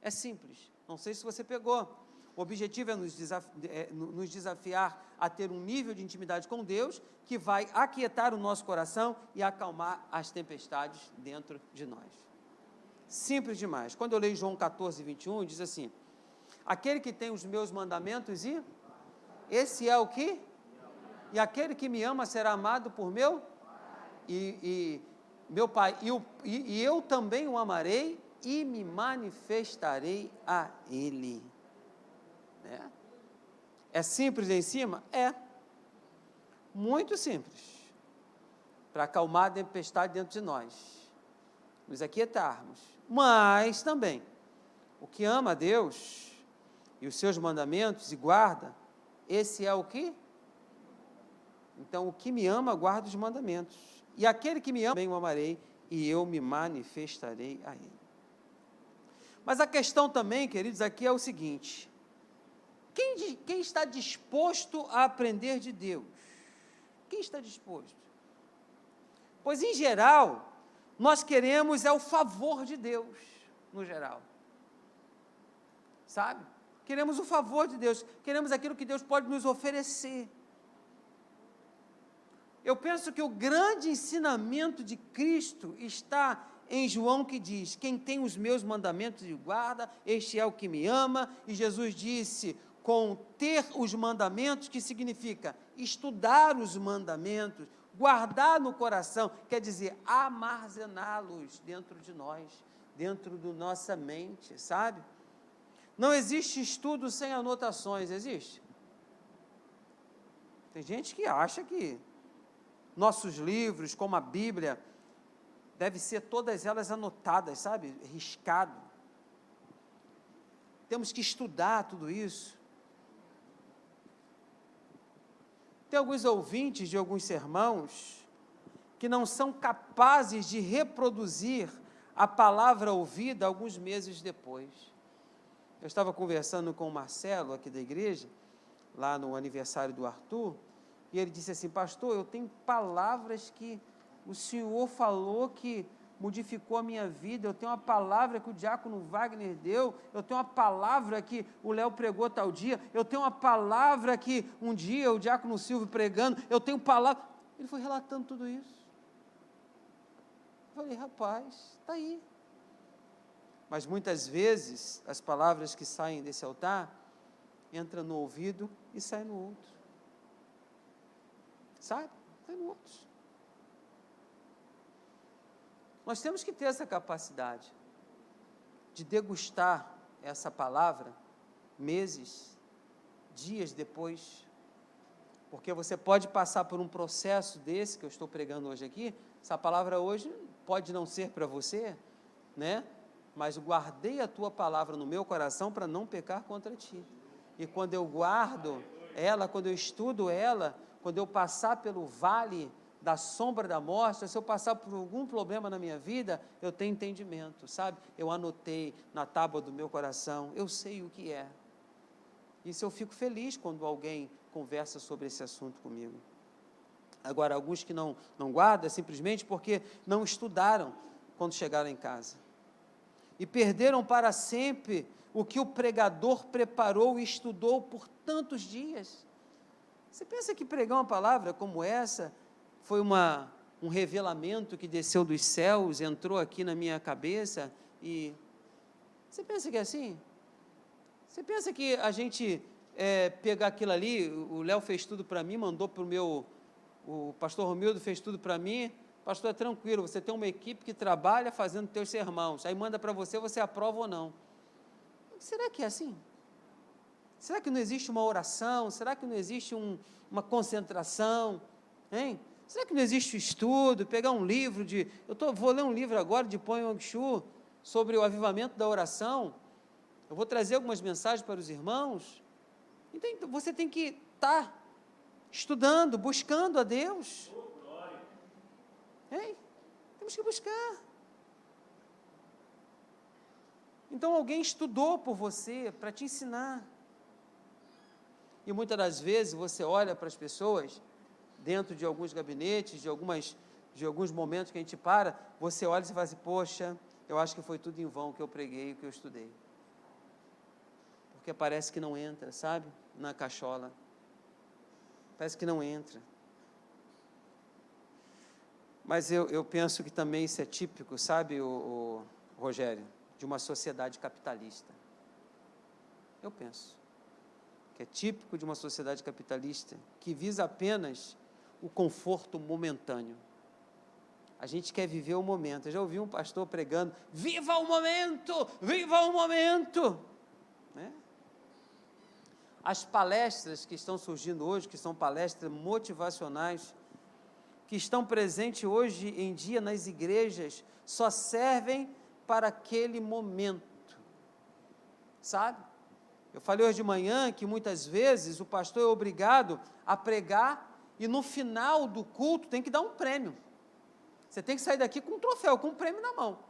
É simples. Não sei se você pegou. O objetivo é nos desafiar a ter um nível de intimidade com Deus que vai aquietar o nosso coração e acalmar as tempestades dentro de nós. Simples demais. Quando eu leio João 14, 21, diz assim: aquele que tem os meus mandamentos e esse é o que? E aquele que me ama será amado por meu meu Pai. E eu também o amarei e me manifestarei a ele. É simples em cima? É. Muito simples. Para acalmar a tempestade dentro de nós. Nos aquietarmos. Mas também, o que ama a Deus e os seus mandamentos e guarda, esse é o que? Então, o que me ama, guarda os mandamentos. E aquele que me ama, bem o amarei, e eu me manifestarei a ele. Mas a questão também, queridos, aqui é o seguinte: quem está disposto a aprender de Deus? Quem está disposto? Pois, em geral, nós queremos o favor de Deus, no geral. Sabe? Queremos o favor de Deus, queremos aquilo que Deus pode nos oferecer. Eu penso que o grande ensinamento de Cristo está em João, que diz: quem tem os meus mandamentos e guarda, este é o que me ama. E Jesus disse: com ter os mandamentos, que significa estudar os mandamentos, guardar no coração, quer dizer, armazená-los dentro de nós, dentro da nossa mente, sabe? Não existe estudo sem anotações, existe? Tem gente que acha que nossos livros, como a Bíblia, deve ser todas elas anotadas, sabe? Riscado. Temos que estudar tudo isso. Tem alguns ouvintes de alguns sermãos que não são capazes de reproduzir a palavra ouvida alguns meses depois. Eu estava conversando com o Marcelo, aqui da igreja, lá no aniversário do Arthur, e ele disse assim: pastor, eu tenho palavras que o senhor falou que modificou a minha vida, eu tenho uma palavra que o diácono Wagner deu, eu tenho uma palavra que o Léo pregou tal dia, eu tenho uma palavra que um dia o diácono Silvio pregando, eu tenho palavra. Ele foi relatando tudo isso. Eu falei: rapaz, está aí. Mas muitas vezes as palavras que saem desse altar entram no ouvido e saem no outro. Sabe? Sai no outro. Nós temos que ter essa capacidade de degustar essa palavra meses, dias depois, porque você pode passar por um processo desse que eu estou pregando hoje aqui. Essa palavra hoje pode não ser para você, né? Mas eu guardei a tua palavra no meu coração para não pecar contra ti. E quando eu guardo ela, quando eu estudo ela, quando eu passar pelo vale da sombra da morte, se eu passar por algum problema na minha vida, eu tenho entendimento, sabe? Eu anotei na tábua do meu coração, eu sei o que é. Isso eu fico feliz quando alguém conversa sobre esse assunto comigo. Agora, alguns que não guardam, é simplesmente porque não estudaram quando chegaram em casa. E perderam para sempre o que o pregador preparou e estudou por tantos dias. Você pensa que pregar uma palavra como essa foi um revelamento que desceu dos céus, entrou aqui na minha cabeça e... Você pensa que é assim? Você pensa que a gente pegar aquilo ali, o Léo fez tudo para mim, mandou para o pastor Romildo fez tudo para mim, pastor, é tranquilo, você tem uma equipe que trabalha fazendo teus sermãos, aí manda para você, você aprova ou não. Será que é assim? Será que não existe uma oração? Será que não existe uma concentração? Hein? Será que não existe estudo? Pegar um livro vou ler um livro agora de Pon Yong Shu sobre o avivamento da oração. Eu vou trazer algumas mensagens para os irmãos. Então, você tem que estar estudando, buscando a Deus. Hein? Temos que buscar. Então, alguém estudou por você para te ensinar. E muitas das vezes você olha para as pessoas, dentro de alguns gabinetes, de alguns momentos que a gente para, você olha e você fala assim, poxa, eu acho que foi tudo em vão que eu preguei, o que eu estudei. Porque parece que não entra, sabe? Na cachola. Parece que não entra. Mas eu penso que também isso é típico, sabe, o Rogério, de uma sociedade capitalista. Eu penso que é típico de uma sociedade capitalista que visa apenas o conforto momentâneo. A gente quer viver o momento. Eu já ouvi um pastor pregando, viva o momento, viva o momento. Né? As palestras que estão surgindo hoje, que são palestras motivacionais, que estão presentes hoje em dia nas igrejas, só servem para aquele momento, sabe? Eu falei hoje de manhã que muitas vezes o pastor é obrigado a pregar e no final do culto tem que dar um prêmio. Você tem que sair daqui com um troféu, com um prêmio na mão.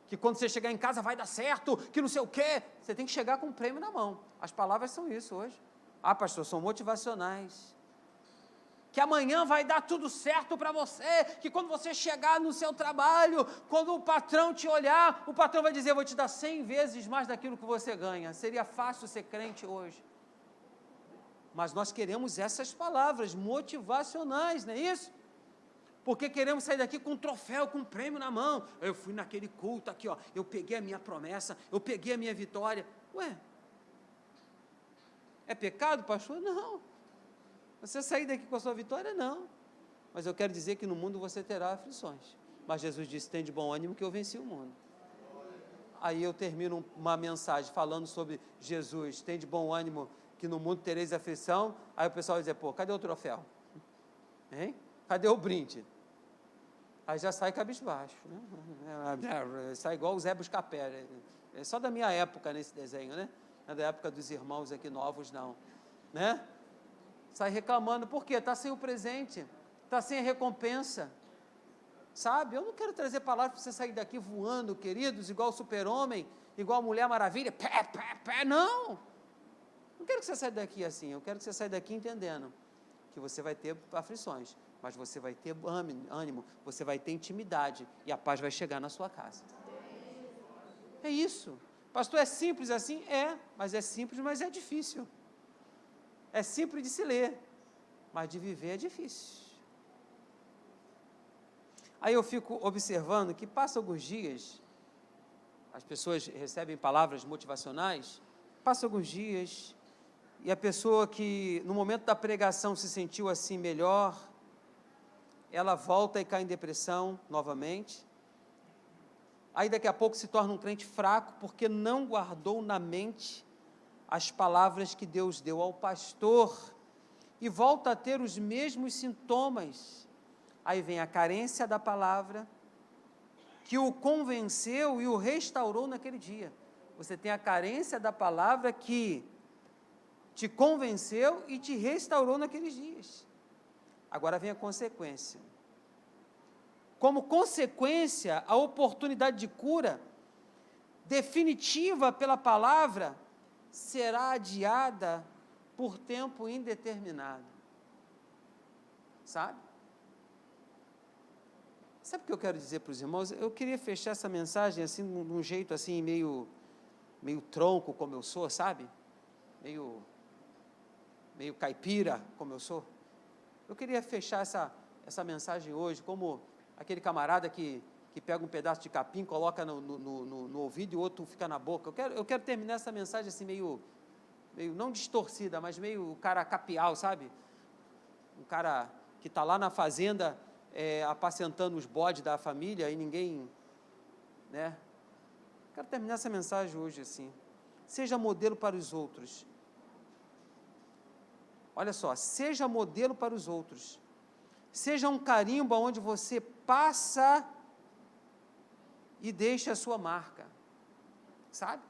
Que quando você chegar em casa vai dar certo, que não sei o quê. Você tem que chegar com um prêmio na mão. As palavras são isso hoje. Ah, pastor, são motivacionais. Que amanhã vai dar tudo certo para você, que quando você chegar no seu trabalho, quando o patrão te olhar, o patrão vai dizer, eu vou te dar 100 vezes mais daquilo que você ganha. Seria fácil ser crente hoje. Mas nós queremos essas palavras motivacionais, não é isso? Porque queremos sair daqui com um troféu, com um prêmio na mão. Eu fui naquele culto aqui, ó, eu peguei a minha promessa, eu peguei a minha vitória. Ué, é pecado, pastor? Não. Você sair daqui com a sua vitória, não. Mas eu quero dizer que no mundo você terá aflições. Mas Jesus disse, tem de bom ânimo que eu venci o mundo. Aí eu termino uma mensagem falando sobre Jesus, tem de bom ânimo que no mundo tereis aflição. Aí o pessoal vai dizer, pô, cadê o troféu? Hein? Cadê o brinde? Aí já sai cabisbaixo. Né? Sai igual o Zé Buscapé. É só da minha época nesse desenho, né? Não é da época dos irmãos aqui novos, não. Né? Sai reclamando, por quê? Está sem o presente, está sem a recompensa, sabe? Eu não quero trazer palavras para você sair daqui voando, queridos, igual o super-homem, igual a Mulher Maravilha, não! Não quero que você saia daqui assim, eu quero que você saia daqui entendendo que você vai ter aflições, mas você vai ter ânimo, você vai ter intimidade, e a paz vai chegar na sua casa. É isso. Pastor, é simples assim? É, mas é simples, mas é difícil. É simples de se ler, mas de viver é difícil. Aí eu fico observando que passa alguns dias, as pessoas recebem palavras motivacionais, passa alguns dias, e a pessoa que no momento da pregação se sentiu assim melhor, ela volta e cai em depressão novamente. Aí daqui a pouco se torna um crente fraco, porque não guardou na mente as palavras que Deus deu ao pastor, e volta a ter os mesmos sintomas. Aí vem a carência da palavra, que o convenceu e o restaurou naquele dia. Você tem a carência da palavra que te convenceu e te restaurou naqueles dias. Agora vem a consequência. Como consequência, a oportunidade de cura definitiva pela palavra será adiada por tempo indeterminado. Sabe? Sabe o que eu quero dizer para os irmãos? Eu queria fechar essa mensagem assim, de um jeito assim, meio tronco, como eu sou, sabe? Meio caipira, como eu sou. Eu queria fechar essa mensagem hoje, como aquele camarada que pega um pedaço de capim, coloca no ouvido e o outro fica na boca. Eu quero terminar essa mensagem assim, meio não distorcida, mas meio cara capial, sabe? Um cara que está lá na fazenda, apacentando os bodes da família e ninguém, né? Quero terminar essa mensagem hoje assim. Seja modelo para os outros. Olha só, seja modelo para os outros. Seja um carimbo onde você passa e deixa a sua marca, sabe?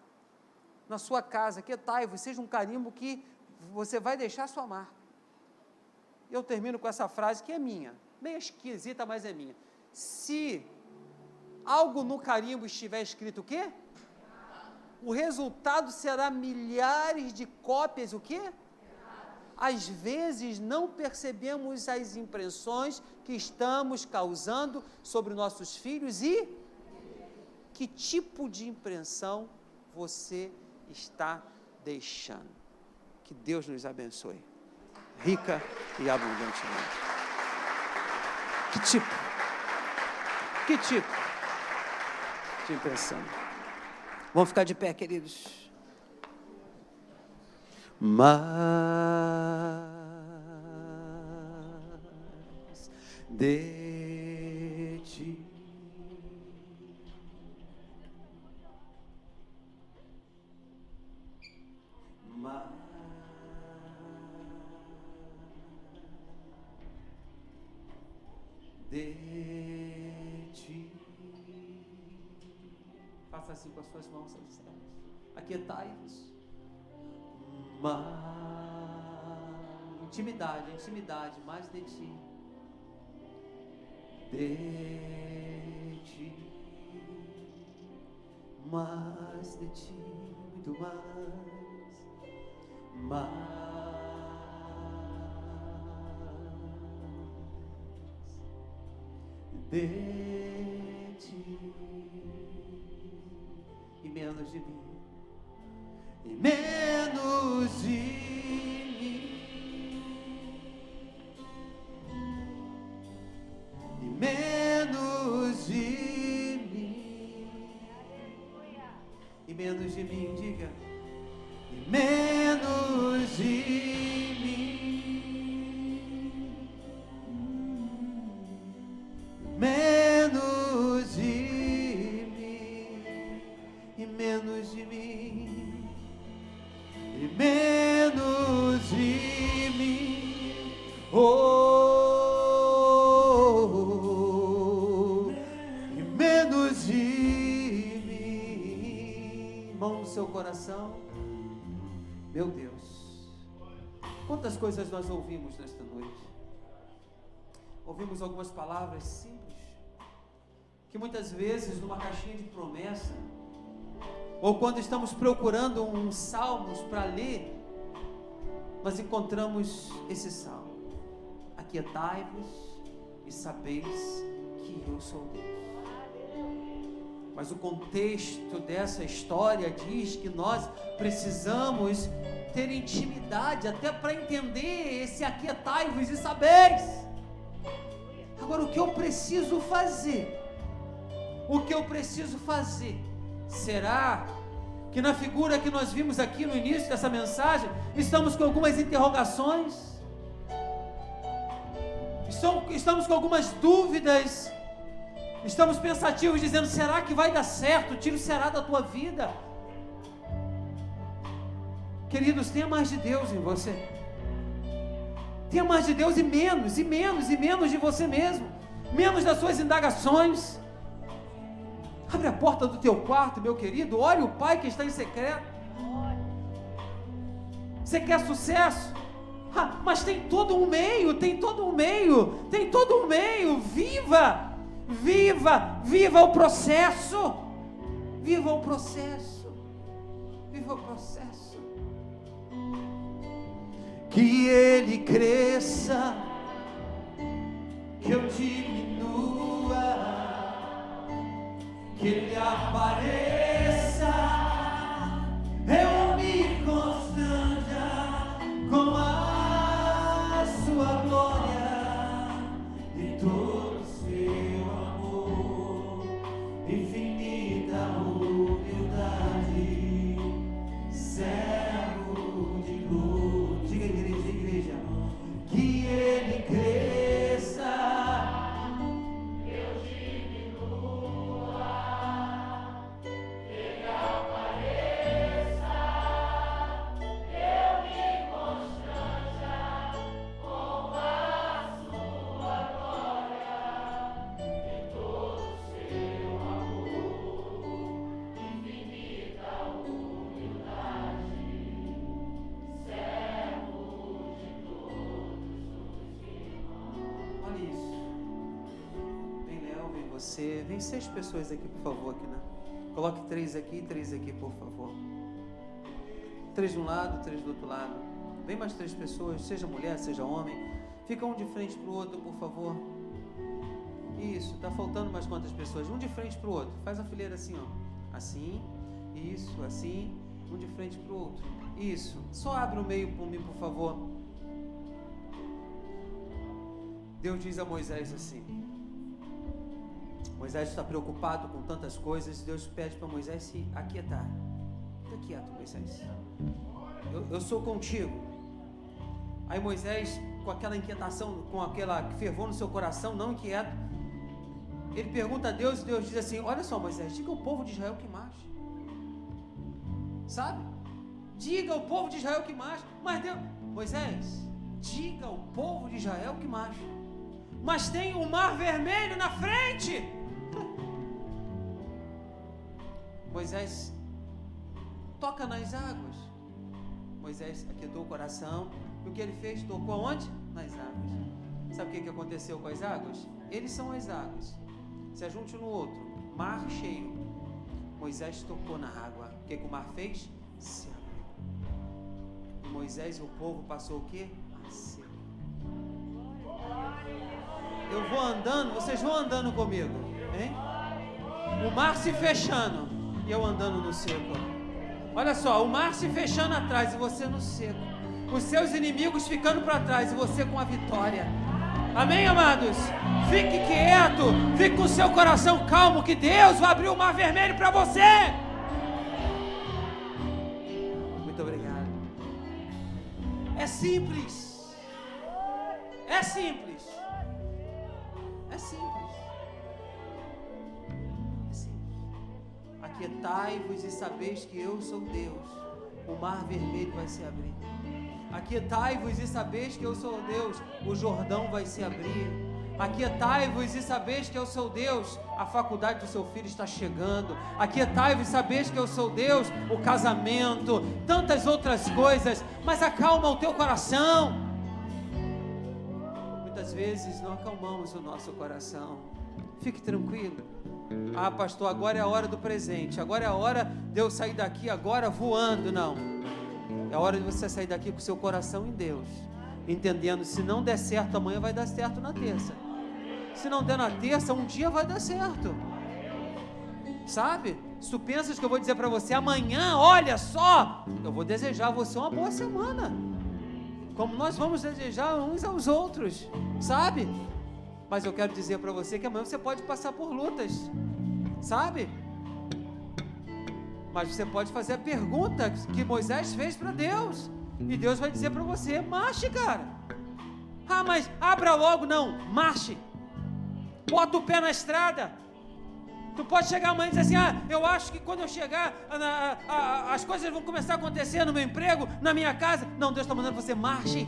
Na sua casa, aquietai-vos, seja um carimbo que você vai deixar a sua marca. Eu termino com essa frase que é minha, meio esquisita, mas é minha. Se algo no carimbo estiver escrito o quê? O resultado será milhares de cópias, o quê? Às vezes não percebemos as impressões que estamos causando sobre nossos filhos e que tipo de impressão você está deixando. Que Deus nos abençoe, rica e abundantemente. Que tipo de impressão? Vamos ficar de pé, queridos. Mas de ti faça assim com as suas mãos, aquietai-vos. Intimidade, mais de ti, mais de ti, muito mais de ti e menos de mim. E menos de mim, e menos de mim, e menos de mim, diga, e menos de mim, menos de mim, e menos de mim. E menos de mim, e menos de mim. Mão no seu coração. Meu Deus, quantas coisas nós ouvimos nesta noite. Ouvimos algumas palavras simples, que muitas vezes numa caixinha de promessa, ou quando estamos procurando um salmos para ler, nós encontramos esse salmo: aquietai-vos e sabeis que eu sou Deus. Mas o contexto dessa história diz que nós precisamos ter intimidade até para entender esse aquietai-vos e sabeis. Agora, o que eu preciso fazer? Será que na figura que nós vimos aqui no início dessa mensagem, estamos com algumas interrogações? Estamos com algumas dúvidas? Estamos pensativos, dizendo: será que vai dar certo? O tiro será da tua vida? Queridos, tenha mais de Deus em você. Tenha mais de Deus e menos de você mesmo. Menos das suas indagações. Abre a porta do teu quarto, meu querido. Ore o Pai que está em secreto. Você quer sucesso? Mas tem todo um meio. Viva o processo. Que Ele cresça, que eu diminua. Que Ele apareça, eu me constranja com a sua glória e todo o seu amor, infinita humildade, servo vem você. Vem 6 pessoas aqui, por favor, aqui, né? Coloque 3 aqui e 3 aqui, por favor. 3 de um lado, 3 do outro lado. Vem mais 3 pessoas, seja mulher, seja homem. Fica um de frente para o outro, por favor. Isso, está faltando mais quantas pessoas? Um de frente para o outro. Faz a fileira assim, ó. Assim, isso, assim. Um de frente para o outro. Isso. Só abre o meio por mim, por favor. Deus diz a Moisés assim. Moisés está preocupado com tantas coisas. Deus pede para Moisés se aquietar. Fica quieto, Moisés. Eu sou contigo. Aí Moisés, com aquela inquietação, com aquela fervor no seu coração, não inquieto, ele pergunta a Deus, e Deus diz assim: olha só, Moisés, diga ao povo de Israel que marche. Sabe? Diga ao povo de Israel que marche. Mas Deus, Moisés, diga ao povo de Israel que marche. Mas tem o mar vermelho na frente. Moisés toca nas águas. Moisés aquietou o coração. E o que ele fez? Tocou aonde? Nas águas. Sabe o que aconteceu com as águas? Eles são as águas. Se ajunte um no outro. Mar cheio. Moisés tocou na água. O que o mar fez? Se abriu. E Moisés e o povo passou o quê? A seco. Eu vou andando, vocês vão andando comigo, hein? O mar se fechando e eu andando no seco. Olha só, o mar se fechando atrás e você no seco. Os seus inimigos ficando para trás e você com a vitória. Amém, amados? Fique quieto, fique com o seu coração calmo, que Deus vai abrir o mar vermelho para você. Muito obrigado. É simples. É simples. É simples. É simples. Aquietai-vos e sabeis que eu sou Deus. O mar vermelho vai se abrir. Aquietai-vos e sabeis que eu sou Deus. O Jordão vai se abrir. Aquietai-vos e sabeis que eu sou Deus. A faculdade do seu filho está chegando. Aquietai-vos e sabeis que eu sou Deus. O casamento, tantas outras coisas. Mas acalma o teu coração. Muitas vezes não acalmamos o nosso coração. Fique tranquilo. Ah, pastor, agora é a hora do presente. Agora é a hora de eu sair daqui agora voando. Não. É a hora de você sair daqui com o seu coração em Deus, entendendo, se não der certo amanhã, vai dar certo na terça. Se não der na terça, um dia vai dar certo. Sabe? Se tu pensas que eu vou dizer para você amanhã, olha só, eu vou desejar a você uma boa semana, como nós vamos desejar uns aos outros, sabe? Mas eu quero dizer para você que amanhã você pode passar por lutas, sabe? Mas você pode fazer a pergunta que Moisés fez para Deus, e Deus vai dizer para você: marche, cara. Ah, mas abra logo. Não, marche. Bota o pé na estrada. Tu pode chegar amanhã e dizer assim: ah, eu acho que quando eu chegar as coisas vão começar a acontecer no meu emprego, na minha casa. Não, Deus está mandando você: marche.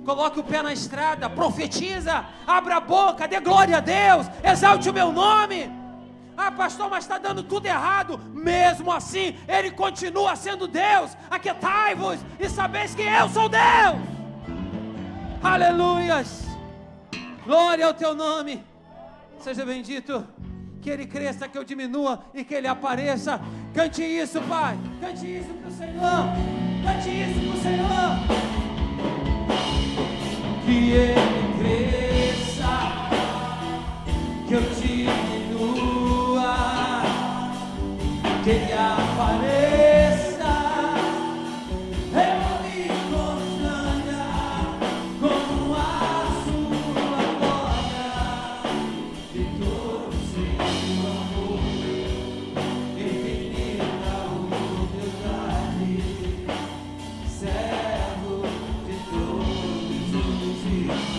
Coloque o pé na estrada, profetiza, abra a boca, dê glória a Deus, exalte o meu nome. Ah, pastor, mas está dando tudo errado. Mesmo assim, Ele continua sendo Deus. Aquietai-vos e sabeis que eu sou Deus. Aleluias. Glória ao teu nome. Seja bendito. Que Ele cresça, que eu diminua e que Ele apareça. Cante isso, Pai. Cante isso para o Senhor. Cante isso para o Senhor. Que Ele cresça, que eu diminua. Que Ele apareça, eu me constranha com a sua glória, de todo o seu amor, infinita humildade, servo de todos os irmãos.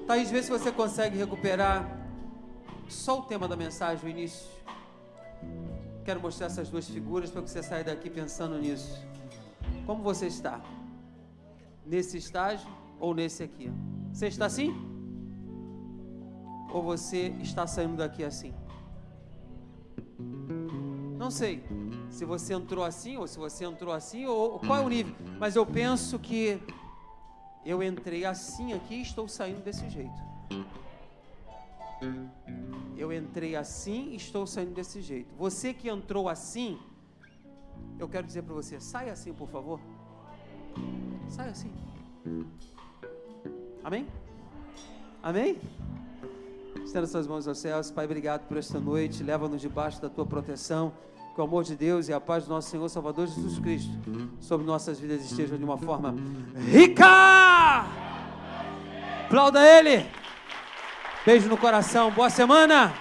Thaís, vê se você consegue recuperar só o tema da mensagem, o início. Quero mostrar essas duas figuras para que você saia daqui pensando nisso. Como você está? Nesse estágio ou nesse aqui? Você está assim? Ou você está saindo daqui assim? Não sei. se você entrou assim, ou se você entrou assim, ou qual é o nível. Mas eu penso que eu entrei assim aqui e estou saindo desse jeito. Eu entrei assim e estou saindo desse jeito. Você que entrou assim, eu quero dizer para você, saia assim, por favor. Saia assim. Amém? Amém? Estenda suas mãos aos céus. Pai, obrigado por esta noite. Leva-nos debaixo da tua proteção. Que o amor de Deus e a paz do nosso Senhor Salvador Jesus Cristo sobre nossas vidas estejam de uma forma rica. Aplauda Ele. Beijo no coração. Boa semana.